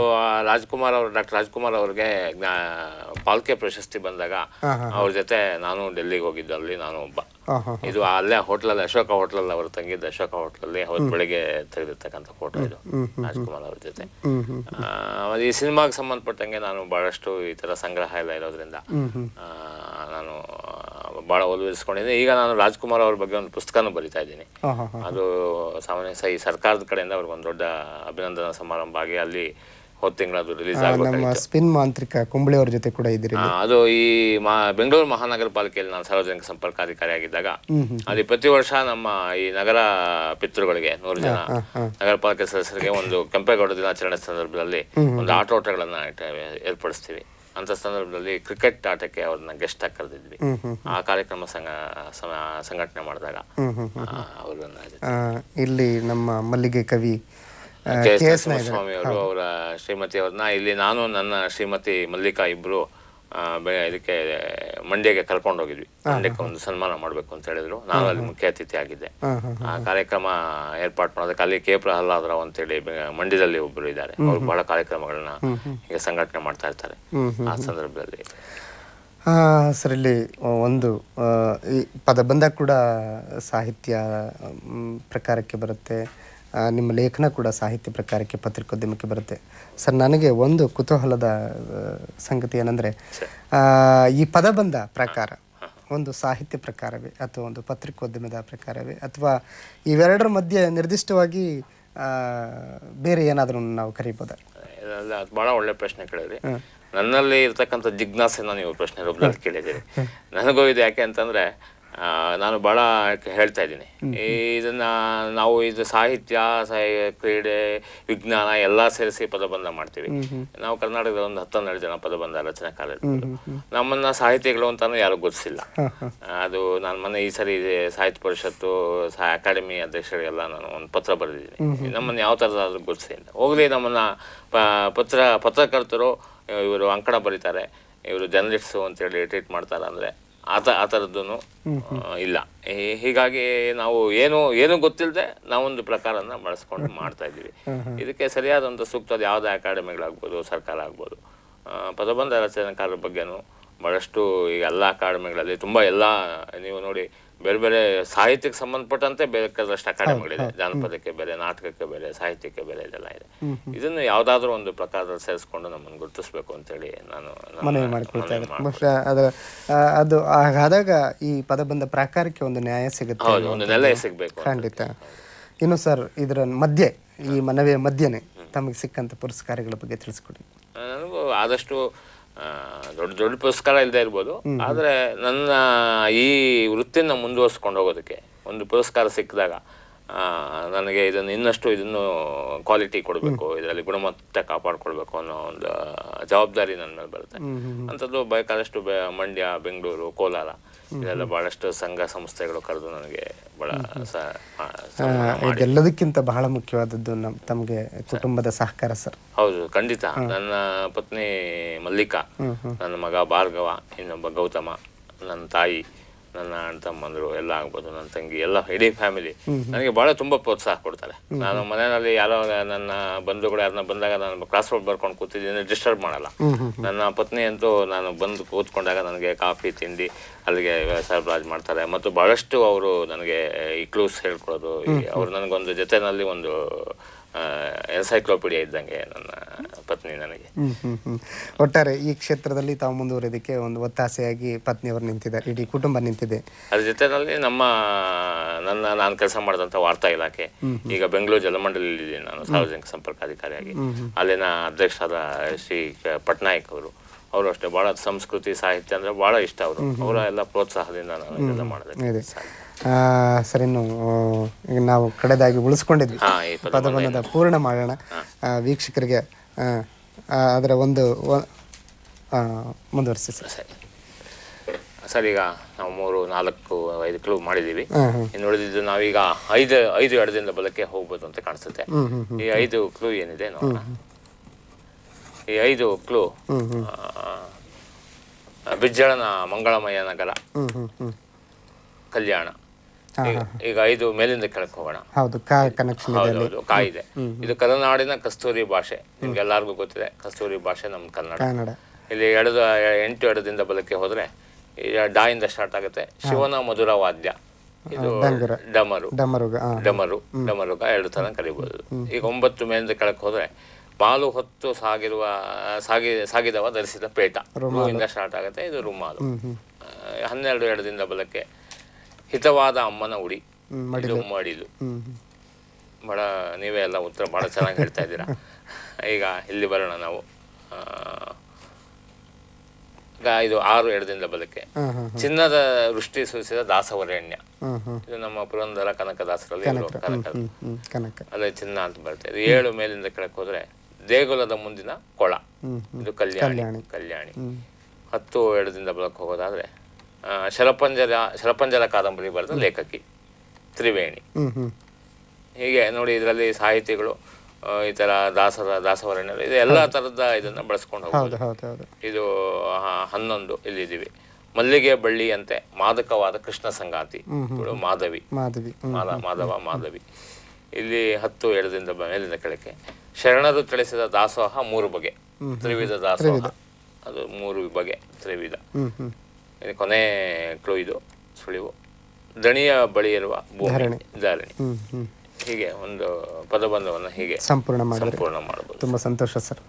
ಡಾಕ್ಟರ್ ರಾಜ್ಕುಮಾರ್ ಅವ್ರಿಗೆ ಪಾಲ್ಕೆ ಪ್ರಶಸ್ತಿ ಬಂದಾಗ ಅವ್ರ ಜೊತೆ ನಾನು ಡೆಲ್ಲಿಗೆ ಹೋಗಿದ್ದು. ಅಲ್ಲಿ ನಾನು ಒಬ್ಬ, ಇದು ಅಲ್ಲೇ ಹೋಟ್ಲಲ್ಲಿ ಅಶೋಕ ಹೋಟ್ಲಲ್ಲಿ ಅವರು ತಂಗಿದ್ದ ಅಶೋಕ ಹೋಟ್ಲಲ್ಲಿ ಅವತ್ತು ಬೆಳಿಗ್ಗೆ ತೆಗೆದಿರ್ತಕ್ಕಂಥ ಫೋಟೋ ಇದು ರಾಜ್ಕುಮಾರ್ ಅವ್ರ ಜೊತೆ. ಈ ಸಿನಿಮಾಗೆ ಸಂಬಂಧಪಟ್ಟಂಗೆ ನಾನು ಬಹಳಷ್ಟು ಈ ತರ ಸಂಗ್ರಹ ಎಲ್ಲ ಇರೋದ್ರಿಂದ ನಾನು ಬಹಳ ಒಲವಿಸ್ಕೊಂಡಿದ್ದೀನಿ. ಈಗ ನಾನು ರಾಜ್ಕುಮಾರ್ ಅವ್ರ ಬಗ್ಗೆ ಒಂದು ಪುಸ್ತಕನೂ ಬರಿತಾ ಇದ್ದೀನಿ. ಅದು ಸಾಮಾನ್ಯ ಈ ಸರ್ಕಾರದ ಕಡೆಯಿಂದ ಅವ್ರಿಗೆ ಒಂದು ದೊಡ್ಡ ಅಭಿನಂದನಾ ಸಮಾರಂಭ ಆಗಿ ಅಲ್ಲಿ ಹೋದ ತಿಂಗಳು ಅದು ರಿಲೀಸ್ ನಮ್ಮ ಸ್ಪಿನ್ ಮಾಂತ್ರಿಕ ಕುಂಬಳೆ ಅವ್ರ ಜೊತೆ ಕೂಡ ಇದ್ದೀರಿ. ಅದು ಈ ಬೆಂಗಳೂರು ಮಹಾನಗರ ಪಾಲಿಕೆಯಲ್ಲಿ ನಾನು ಸಾರ್ವಜನಿಕ ಸಂಪರ್ಕಾಧಿಕಾರಿ ಆಗಿದ್ದಾಗ ಅಲ್ಲಿ ಪ್ರತಿ ವರ್ಷ ನಮ್ಮ ಈ ನಗರ ಪಿತೃಗಳಿಗೆ 100 ಜನ ನಗರ ಪಾಲಿಕೆ ಸದಸ್ಯರಿಗೆ ಒಂದು ಕೆಂಪೇಗೌಡ ದಿನಾಚರಣೆ ಸಂದರ್ಭದಲ್ಲಿ ಒಂದು ಆಟೋಟಗಳನ್ನ ಏರ್ಪಡಿಸ್ತೀವಿ. ಅಂತ ಸಂದರ್ಭದಲ್ಲಿ ಕ್ರಿಕೆಟ್ ಆಟಕ್ಕೆ ಅವ್ರನ್ನ ಗೆಸ್ಟ್ ಆಗಿ ಕರೆದಿದ್ವಿ. ಆ ಕಾರ್ಯಕ್ರಮ ಸಂಘಟನೆ ಮಾಡಿದಾಗ ಅವ್ರನ್ನ ಇಲ್ಲಿ ನಮ್ಮ ಮಲ್ಲಿಗೆ ಕವಿ ಸ್ವಾಮಿ ಅವರು ಅವರ ಶ್ರೀಮತಿ ಅವ್ರನ್ನ ಇಲ್ಲಿ ನಾನು ನನ್ನ ಶ್ರೀಮತಿ ಮಲ್ಲಿಕಾ ಇಬ್ರು ಇದಕ್ಕೆ ಮಂಡ್ಯಗೆ ಕರ್ಕೊಂಡು ಹೋಗಿದ್ವಿ. ಮಂಡ್ಯಕ್ಕೆ ಒಂದು ಸನ್ಮಾನ ಮಾಡ್ಬೇಕು ಅಂತ ಹೇಳಿದ್ರು. ನಾನು ಅಲ್ಲಿ ಮುಖ್ಯ ಅತಿಥಿ ಆಗಿದ್ದೆ. ಆ ಕಾರ್ಯಕ್ರಮ ಏರ್ಪಾಟ್ ಮಾಡೋದಕ್ಕೆ ಅಲ್ಲಿ ಕೆ ಪ್ರಹ್ಲಾದ್ ರಾವ್ ಅಂತೇಳಿ ಮಂಡ್ಯದಲ್ಲಿ ಒಬ್ರು ಇದ್ದಾರೆ. ಅವ್ರು ಬಹಳ ಕಾರ್ಯಕ್ರಮಗಳನ್ನ ಈಗ ಸಂಘಟನೆ ಮಾಡ್ತಾ ಇರ್ತಾರೆ. ಆ ಸಂದರ್ಭದಲ್ಲಿ ಸರ್ ಇಲ್ಲಿ ಒಂದು ಈ ಪದಬಂಧ ಕೂಡ ಸಾಹಿತ್ಯ ಪ್ರಕಾರಕ್ಕೆ ಬರುತ್ತೆ, ನಿಮ್ಮ ಲೇಖನ ಕೂಡ ಸಾಹಿತ್ಯ ಪ್ರಕಾರಕ್ಕೆ ಪತ್ರಿಕೋದ್ಯಮಕ್ಕೆ ಬರುತ್ತೆ. ಸರ್ ನನಗೆ ಒಂದು ಕುತೂಹಲದ ಸಂಗತಿ ಏನಂದರೆ, ಈ ಪದಬಂಧ ಪ್ರಕಾರ ಒಂದು ಸಾಹಿತ್ಯ ಪ್ರಕಾರವೇ ಅಥವಾ ಒಂದು ಪತ್ರಿಕೋದ್ಯಮದ ಪ್ರಕಾರವೇ ಅಥವಾ ಇವೆರಡರ ಮಧ್ಯೆ ನಿರ್ದಿಷ್ಟವಾಗಿ ಬೇರೆ ಏನಾದರೂ ನಾವು ಕರೀಬೋದಾ? ಬಹಳ ಒಳ್ಳೆ ಪ್ರಶ್ನೆ ಕೇಳಿದ್ರಿ. ನನ್ನಲ್ಲಿ ಇರ್ತಕ್ಕಂಥ ಜಿಜ್ಞಾಸೆನ ನೀವು ಪ್ರಶ್ನೆ ರೂಪದಲ್ಲಿ ಕೇಳಿದ್ದೀರಿ. ನನಗೂ ಇದು ಯಾಕೆ ಅಂತಂದ್ರೆ ನಾನು ಬಹಳ ಹೇಳ್ತಾ ಇದ್ದೀನಿ, ಇದನ್ನ ನಾವು ಇದು ಸಾಹಿತ್ಯ, ಕ್ರೀಡೆ, ವಿಜ್ಞಾನ ಎಲ್ಲ ಸೇರಿಸಿ ಪದಬಂಧ ಮಾಡ್ತೀವಿ. ನಾವು ಕರ್ನಾಟಕದ ಒಂದು 10-12 ಜನ ಪದಬಂಧ ರಚನೆಕಾರರು. ನಮ್ಮನ್ನ ಸಾಹಿತಿಗಳು ಅಂತಾನು ಯಾರು ಗುರುತಿಸಿಲ್ಲ. ಅದು ನಾನು ಮೊನ್ನೆ ಈ ಸರಿ ಸಾಹಿತ್ಯ ಪರಿಷತ್ತು ಅಕಾಡೆಮಿ ಅಧ್ಯಕ್ಷರಿಗೆಲ್ಲ ನಾನು ಒಂದು ಪತ್ರ ಬರೆದಿದ್ದೀನಿ. ನಮ್ಮನ್ನ ಯಾವ ಥರದಾದ್ರೂ ಗುರುತಿಸಿ ಅಂತ. ಹೋಗ್ಲಿ, ನಮ್ಮನ್ನ ಪತ್ರಕರ್ತರು ಇವರು ಅಂಕಣ ಬರೀತಾರೆ, ಇವರು ಜರ್ನಲಿಸ್ಟು ಅಂತೇಳಿ ಟ್ರೀಟ್ ಮಾಡ್ತಾರೆ ಅಂದರೆ ಆ ಥರದ್ದು ಇಲ್ಲ. ಹೀಗಾಗಿ ನಾವು ಏನು ಗೊತ್ತಿಲ್ಲದೆ ನಾವೊಂದು ಪ್ರಕಾರನ ಬಳಸ್ಕೊಂಡು ಮಾಡ್ತಾ ಇದ್ದೀವಿ. ಇದಕ್ಕೆ ಸರಿಯಾದಂಥ ಸೂಕ್ತವಾದ ಯಾವುದೇ ಅಕಾಡೆಮಿಗಳಾಗ್ಬೋದು, ಸರ್ಕಾರ ಆಗ್ಬೋದು, ಪದಬಂಧ ರಚನೆಕಾರರ ಬಗ್ಗೆನೂ ಬಹಳಷ್ಟು ಈಗ ಎಲ್ಲ ಅಕಾಡೆಮಿಗಳಲ್ಲಿ ತುಂಬ ಎಲ್ಲ ನೀವು ನೋಡಿ ಬೇರೆ ಬೇರೆ ಸಾಹಿತ್ಯಕ್ಕೆ ಸಂಬಂಧಪಟ್ಟಂತೆ ಬೇಕಾದಷ್ಟು ಅಕಾಡೆಮಿಗಳಿದೆ. ಜಾನಪದಕ್ಕೆ ಬೇರೆ, ನಾಟಕಕ್ಕೆ ಬೇರೆ, ಸಾಹಿತ್ಯಕ್ಕೆ ಬೇರೆ, ಇದೆಲ್ಲ ಇದೆ. ಇದನ್ನು ಯಾವುದಾದ್ರೂ ಒಂದು ಪ್ರಕಾರದಲ್ಲಿ ಸೇರಿಸ್ಕೊಂಡು ನಮ್ಮನ್ನು ಗುರುತಿಸ್ಬೇಕು ಅಂತೇಳಿ ನಾನು ಮನವಿ ಮಾಡಿಕೊಳ್ತಾ ಇದ್ದೆ. ಅದು ಆದಾಗ ಈ ಪದಬಂಧ ಪ್ರಕಾರಕ್ಕೆ ಒಂದು ನ್ಯಾಯ ಸಿಗುತ್ತೆ, ಒಂದು ನೆಲೆ ಸಿಗಬೇಕು ಖಂಡಿತ. ಇನ್ನು ಸರ್, ಇದರ ಮಧ್ಯೆ ಈ ಮನವಿಯ ಮಧ್ಯೆನೆ ತಮಗೆ ಸಿಕ್ಕಂತ ಪುರಸ್ಕಾರಗಳ ಬಗ್ಗೆ ತಿಳಿಸ್ಕೊಡಿ. ನನಗೂ ಆದಷ್ಟು ದೊಡ್ಡ ದೊಡ್ಡ ಪುರಸ್ಕಾರ ಇಲ್ಲದೆ ಇರ್ಬೋದು, ಆದರೆ ನನ್ನ ಈ ವೃತ್ತಿನ ಮುಂದುವರ್ಸ್ಕೊಂಡು ಹೋಗೋದಕ್ಕೆ ಒಂದು ಪುರಸ್ಕಾರ ಸಿಕ್ಕಿದಾಗ ನನಗೆ ಇದನ್ನು ಕ್ವಾಲಿಟಿ ಕೊಡಬೇಕು, ಇದರಲ್ಲಿ ಗುಣಮಟ್ಟ ಕಾಪಾಡ್ಕೊಳ್ಬೇಕು ಅನ್ನೋ ಒಂದು ಜವಾಬ್ದಾರಿ ನನ್ನ ಮೇಲೆ ಬರುತ್ತೆ. ಅಂಥದ್ದು ಬೇಕಾದಷ್ಟು ಮಂಡ್ಯ, ಬೆಂಗಳೂರು, ಕೋಲಾರ ಇದೆಲ್ಲ ಭಾಳಷ್ಟು ಸಂಘ ಸಂಸ್ಥೆಗಳು ಕರೆದು ನನಗೆ ಭಾಳ ಇದೆಲ್ಲದಕ್ಕಿಂತ ಬಹಳ ಮುಖ್ಯವಾದದ್ದು ತಮಗೆ ಕುಟುಂಬದ ಸಹಕಾರ ಸರ್. ಹೌದು, ಖಂಡಿತ. ನನ್ನ ಪತ್ನಿ ಮಲ್ಲಿಕಾ, ನನ್ನ ಮಗ ಭಾರ್ಗವ, ಇನ್ನೊಬ್ಬ ಗೌತಮ, ನನ್ನ ತಾಯಿ, ನನ್ನ ಅಣ್ಣ ತಮ್ಮಂದರು ಎಲ್ಲ ಆಗ್ಬೋದು, ನನ್ನ ತಂಗಿ, ಎಲ್ಲ ಇಡೀ ಫ್ಯಾಮಿಲಿ ನನಗೆ ಭಾಳ ತುಂಬ ಪ್ರೋತ್ಸಾಹ ಕೊಡ್ತಾರೆ. ನಾನು ಮನೆಯಲ್ಲಿ ಯಾರೋ ನನ್ನ ಬಂಧುಗಳು ಯಾರನ್ನ ಬಂದಾಗ ನಾನು ಕ್ಲಾಸ್ ರೋಡ್ ಬರ್ಕೊಂಡು ಕೂತಿದ್ದೀನಿ, ಡಿಸ್ಟರ್ಬ್ ಮಾಡಲ್ಲ. ನನ್ನ ಪತ್ನಿ ಅಂತೂ ನಾನು ಬಂದು ಕೂತ್ಕೊಂಡಾಗ ನನಗೆ ಕಾಫಿ ತಿಂಡಿ ಅಲ್ಲಿಗೆ ಸರಬರಾಜು ಮಾಡ್ತಾರೆ. ಮತ್ತು ಭಾಳಷ್ಟು ಅವರು ನನಗೆ ಈ ಕ್ಲೂಸ್ ಹೇಳ್ಕೊಡೋದು, ಅವರು ನನಗೊಂದು ಜೊತೆನಲ್ಲಿ ಒಂದು ಎನ್ಸೈಕ್ಲೋಪೀಡಿಯಾ ಇದ್ದಂಗೆ ನನ್ನ ಪತ್ನಿ ನನಗೆ. ಒಟ್ಟಾರೆ ಈ ಕ್ಷೇತ್ರದಲ್ಲಿ ತಾವು ಮುಂದುವರಿಯೋದಕ್ಕೆ ಒಂದು ಒತ್ತಾಸೆಯಾಗಿ ಪತ್ನಿಯವರು ನಿಂತಿದ್ದಾರೆ, ಇಡೀ ಕುಟುಂಬ ನಿಂತಿದೆ. ಅದ್ರ ಜೊತೆನಲ್ಲಿ ನಾನು ಕೆಲಸ ಮಾಡಿದಂಥ ವಾರ್ತಾ ಇಲಾಖೆ, ಈಗ ಬೆಂಗಳೂರು ಜಲಮಂಡಲಿಯಲ್ಲಿ ನಾನು ಸಾರ್ವಜನಿಕ ಸಂಪರ್ಕ ಅಧಿಕಾರಿಯಾಗಿ, ಅಲ್ಲಿನ ಅಧ್ಯಕ್ಷರಾದ ಶ್ರೀ ಪಟ್ನಾಯಕ್ ಅವರು ಅಷ್ಟೇ ಭಾಳ ಸಂಸ್ಕೃತಿ ಸಾಹಿತ್ಯ ಅಂದರೆ ಭಾಳ ಇಷ್ಟ. ಅವರ ಎಲ್ಲ ಪ್ರೋತ್ಸಾಹದಿಂದ ನಾನು ಇದೆಲ್ಲ ಮಾಡಿದೆ. ಸರ್, ಇನ್ನು ಈಗ ನಾವು ಕಡೆದಾಗಿ ಉಳಿಸ್ಕೊಂಡಿದ್ವಿ, ಪದಬಂಧದ ಪೂರ್ಣ ಮಾಡೋಣ ವೀಕ್ಷಕರಿಗೆ. ಅದರ ಒಂದು ಮುಂದುವರಿಸಿ ಸರ್. ಸರ್, ಈಗ ನಾವು 3, 4, 5 ಕ್ಲೂ ಮಾಡಿದ್ದೀವಿ. ಇನ್ನು ಉಳಿದಿದ್ದು ನಾವೀಗ 5 ಎಡದಿಂದ ಬಲಕ್ಕೆ ಹೋಗ್ಬೋದು ಅಂತ ಕಾಣಿಸುತ್ತೆ. ಈ 5 ಕ್ಲೂ ಏನಿದೆ ನೋಡೋಣ. ಈ 5 ಕ್ಲೂ ಬಿಜ್ಜಳನ ಮಂಗಳಮಯ ನಗರ, ಕಲ್ಯಾಣ. ಈಗ 5 ಮೇಲಿಂದ ಕೆಳಕ್ಕೆ ಹೋಗೋಣ. ಹೌದು, ಕಾ ಇದೆ. ಇದು ಕರುನಾಡಿನ ಕಸ್ತೂರಿ ಭಾಷೆ, ನಿಮ್ಗೆಲ್ಲರಿಗೂ ಗೊತ್ತಿದೆ. ಕಸ್ತೂರಿ ಭಾಷೆ ನಮ್ಮ ಕನ್ನಡ. ಇಲ್ಲಿ 8 ಎಡದಿಂದ ಬಲಕ್ಕೆ ಹೋದ್ರೆ ಡಾ ಇಂದ ಸ್ಟಾರ್ಟ್ ಆಗುತ್ತೆ. ಶಿವನ ಮಧುರ ವಾದ್ಯ, ಇದು ಡಮರುಗ 2 ತರ ಕರಿಬಹುದು. ಈಗ 9 ಮೇಲಿಂದ ಕೆಳಕ್ಕೆ ಹೋದ್ರೆ ಪಾಲು ಹೊತ್ತು ಸಾಗಿದವ ಧರಿಸಿದ ಪೇಟ, ಇಂದ ಸ್ಟಾರ್ಟ್ ಆಗುತ್ತೆ. ಇದು ರುಮಾಲು. 12 ಎಡದಿಂದ ಬಲಕ್ಕೆ ಹಿತವಾದ ಅಮ್ಮನ ಉಡಿ, ಇದು ಮಡಿಲು. ಬಹಳ ನೀವೇ ಎಲ್ಲ ಉತ್ತರ ಬಹಳ ಚೆನ್ನಾಗಿ ಹೇಳ್ತಾ ಇದ್ದೀರಾ. ಈಗ ಇಲ್ಲಿ ಬರೋಣ ನಾವು. ಈಗ ಇದು 6 ಎಡದಿಂದ ಬಲಕ್ಕೆ ಚಿನ್ನದ ವೃಷ್ಟಿ ಸೂಚಿಸಿದ ದಾಸವರೇಣ್ಯ, ಇದು ನಮ್ಮ ಪುರಂದರ ಕನಕದಾಸರಲ್ಲಿ ಅಲ್ಲೇ ಚಿನ್ನ ಅಂತ ಬರುತ್ತೆ. ಇದು 7 ಮೇಲಿಂದ ಕೆಳಕ್ಕೆ ಹೋದ್ರೆ ದೇಗುಲದ ಮುಂದಿನ ಕೊಳ, ಇದು ಕಲ್ಯಾಣಿ. 10 ಎಡದಿಂದ ಬಲಕ್ಕೆ ಹೋಗೋದಾದ್ರೆ ಶರಪಂಜರ ಕಾದಂಬರಿ ಬರೆದ ಲೇಖಕಿ ತ್ರಿವೇಣಿ. ಹೀಗೆ ನೋಡಿ, ಇದರಲ್ಲಿ ಸಾಹಿತಿಗಳು ಈ ತರ ದಾಸವರಣ್ಯರು ಇದು ಎಲ್ಲ ತರದ ಇದನ್ನ ಬಳಸ್ಕೊಂಡು ಹೋಗ್ಬೋದು. ಇದು 11 ಇಲ್ಲಿದ್ದೀವಿ. ಮಲ್ಲಿಗೆ ಬಳ್ಳಿಯಂತೆ ಮಾದಕವಾದ ಕೃಷ್ಣ ಸಂಗಾತಿ, ಮಾಧವಿ. ಇಲ್ಲಿ 10 ಎಡದಿಂದ ಮೇಲಿಂದ ಕೆಳಕ್ಕೆ ಶರಣರು ತಿಳಿಸಿದ ದಾಸೋಹ 3 ಬಗೆ, ತ್ರಿವಿಧ ದಾಸೋಹ, ಅದು 3 ಬಗೆ ತ್ರಿವಿಧ. ಕೊನೆ ಕ್ಲೂ ಇದು ಸುಳಿವು. ದಣಿಯ ಬಳಿ ಇರುವ ಭೂಮಿ ಧಾರಣಿ. ಹೀಗೆ ಒಂದು ಪದಬಂಧವನ್ನು ಹೀಗೆ ಸಂಪೂರ್ಣ ಮಾಡಬಹುದು. ತುಂಬ ಸಂತೋಷ ಸರ್.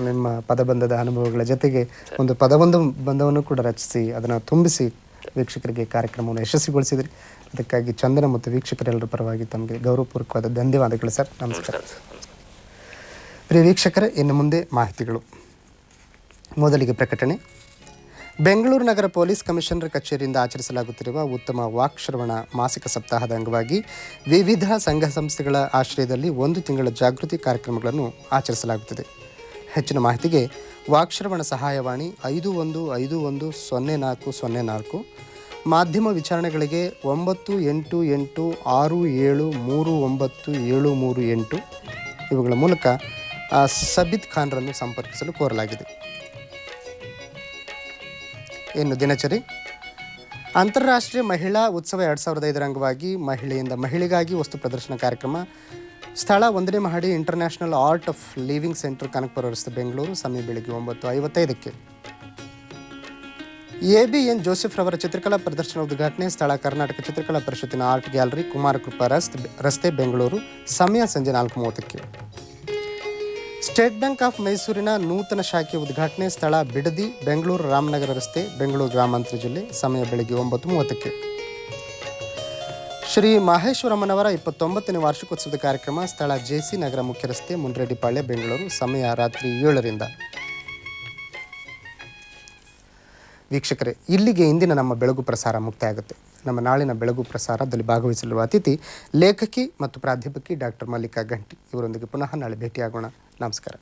ನಿಮ್ಮ ಪದಬಂಧದ ಅನುಭವಗಳ ಜೊತೆಗೆ ಒಂದು ಬಂಧವನ್ನು ಕೂಡ ರಚಿಸಿ ಅದನ್ನು ತುಂಬಿಸಿ ವೀಕ್ಷಕರಿಗೆ ಕಾರ್ಯಕ್ರಮವನ್ನು ಯಶಸ್ವಿಗೊಳಿಸಿದ್ರಿ. ಅದಕ್ಕಾಗಿ ಚಂದನ ಮತ್ತು ವೀಕ್ಷಕರೆಲ್ಲರ ಪರವಾಗಿ ತಮಗೆ ಗೌರವಪೂರ್ವಕವಾದ ಧನ್ಯವಾದಗಳು ಸರ್. ನಮಸ್ಕಾರ. ಪ್ರಿಯ ವೀಕ್ಷಕರೇ, ಇನ್ನು ಮುಂದೆ ಮಾಹಿತಿಗಳು. ಮೊದಲಿಗೆ ಪ್ರಕಟಣೆ. ಬೆಂಗಳೂರು ನಗರ ಪೊಲೀಸ್ ಕಮಿಷನರ್ ಕಚೇರಿಯಿಂದ ಆಚರಿಸಲಾಗುತ್ತಿರುವ ಉತ್ತಮ ವಾಕ್ಶ್ರವಣ ಮಾಸಿಕ ಸಪ್ತಾಹದ ಅಂಗವಾಗಿ ವಿವಿಧ ಸಂಘ ಸಂಸ್ಥೆಗಳ ಆಶ್ರಯದಲ್ಲಿ 1 ತಿಂಗಳ ಜಾಗೃತಿ ಕಾರ್ಯಕ್ರಮಗಳನ್ನು ಆಚರಿಸಲಾಗುತ್ತದೆ. ಹೆಚ್ಚಿನ ಮಾಹಿತಿಗೆ ವಾಕ್ಶ್ರವಣ ಸಹಾಯವಾಣಿ 51510404, ಮಾಧ್ಯಮ ವಿಚಾರಣೆಗಳಿಗೆ 9886739738 ಇವುಗಳ ಮೂಲಕ ಸಬಿತ್ ಖಾನ್ರನ್ನು ಸಂಪರ್ಕಿಸಲು ಕೋರಲಾಗಿದೆ. ಇನ್ನು ದಿನಚರಿ. ಅಂತಾರಾಷ್ಟ್ರೀಯ ಮಹಿಳಾ ಉತ್ಸವ 2005 ಅಂಗವಾಗಿ ಮಹಿಳೆಯಿಂದ ಮಹಿಳೆಗಾಗಿ ವಸ್ತು ಪ್ರದರ್ಶನ ಕಾರ್ಯಕ್ರಮ. ಸ್ಥಳ 1ನೇ ಮಹಡಿ international art of living centre, Kanakapura ರಸ್ತೆ, ಬೆಂಗಳೂರು. ಸಮಯ ಬೆಳಗ್ಗೆ 9:55. ABN ಜೋಸೆಫ್ ರವರ ಚಿತ್ರಕಲಾ ಪ್ರದರ್ಶನ ಉದ್ಘಾಟನೆ. ಸ್ಥಳ ಕರ್ನಾಟಕ ಚಿತ್ರಕಲಾ ಪರಿಷತ್ತಿನ ಆರ್ಟ್ ಗ್ಯಾಲರಿ, ಕುಮಾರಕೃಪಾ ರಸ್ತೆ, ಬೆಂಗಳೂರು. ಸಮಯ ಸಂಜೆ 4:30. ಸ್ಟೇಟ್ ಬ್ಯಾಂಕ್ ಆಫ್ ಮೈಸೂರಿನ ನೂತನ ಶಾಖೆ ಉದ್ಘಾಟನೆ. ಸ್ಥಳ ಬಿಡದಿ, ಬೆಂಗಳೂರು ರಾಮನಗರ ರಸ್ತೆ, ಬೆಂಗಳೂರು ಗ್ರಾಮಾಂತರ ಜಿಲ್ಲೆ. ಸಮಯ ಬೆಳಗ್ಗೆ 9:30. ಶ್ರೀ ಮಾಹೇಶ್ವರಮ್ಮನವರ 29ನೇ ವಾರ್ಷಿಕೋತ್ಸವದ ಕಾರ್ಯಕ್ರಮ. ಸ್ಥಳ JC ನಗರ ಮುಖ್ಯ ರಸ್ತೆ, ಮುನ್ರೆಡ್ಡಿಪಾಳ್ಯ, ಬೆಂಗಳೂರು. ಸಮಯ ರಾತ್ರಿ 7ರಿಂದ. ವೀಕ್ಷಕರೇ, ಇಲ್ಲಿಗೆ ಇಂದಿನ ನಮ್ಮ ಬೆಳಗು ಪ್ರಸಾರ ಮುಕ್ತಾಯ ಆಗುತ್ತೆ. ನಮ್ಮ ನಾಳಿನ ಬೆಳಗು ಪ್ರಸಾರದಲ್ಲಿ ಭಾಗವಹಿಸಲಿರುವ ಅತಿಥಿ ಲೇಖಕಿ ಮತ್ತು ಪ್ರಾಧ್ಯಾಪಕಿ ಡಾಕ್ಟರ್ ಮಲ್ಲಿಕಾ ಗಂಟಿ. ಇವರೊಂದಿಗೆ ಪುನಃ ನಾಳೆ ಭೇಟಿಯಾಗೋಣ. ನಮಸ್ಕಾರ.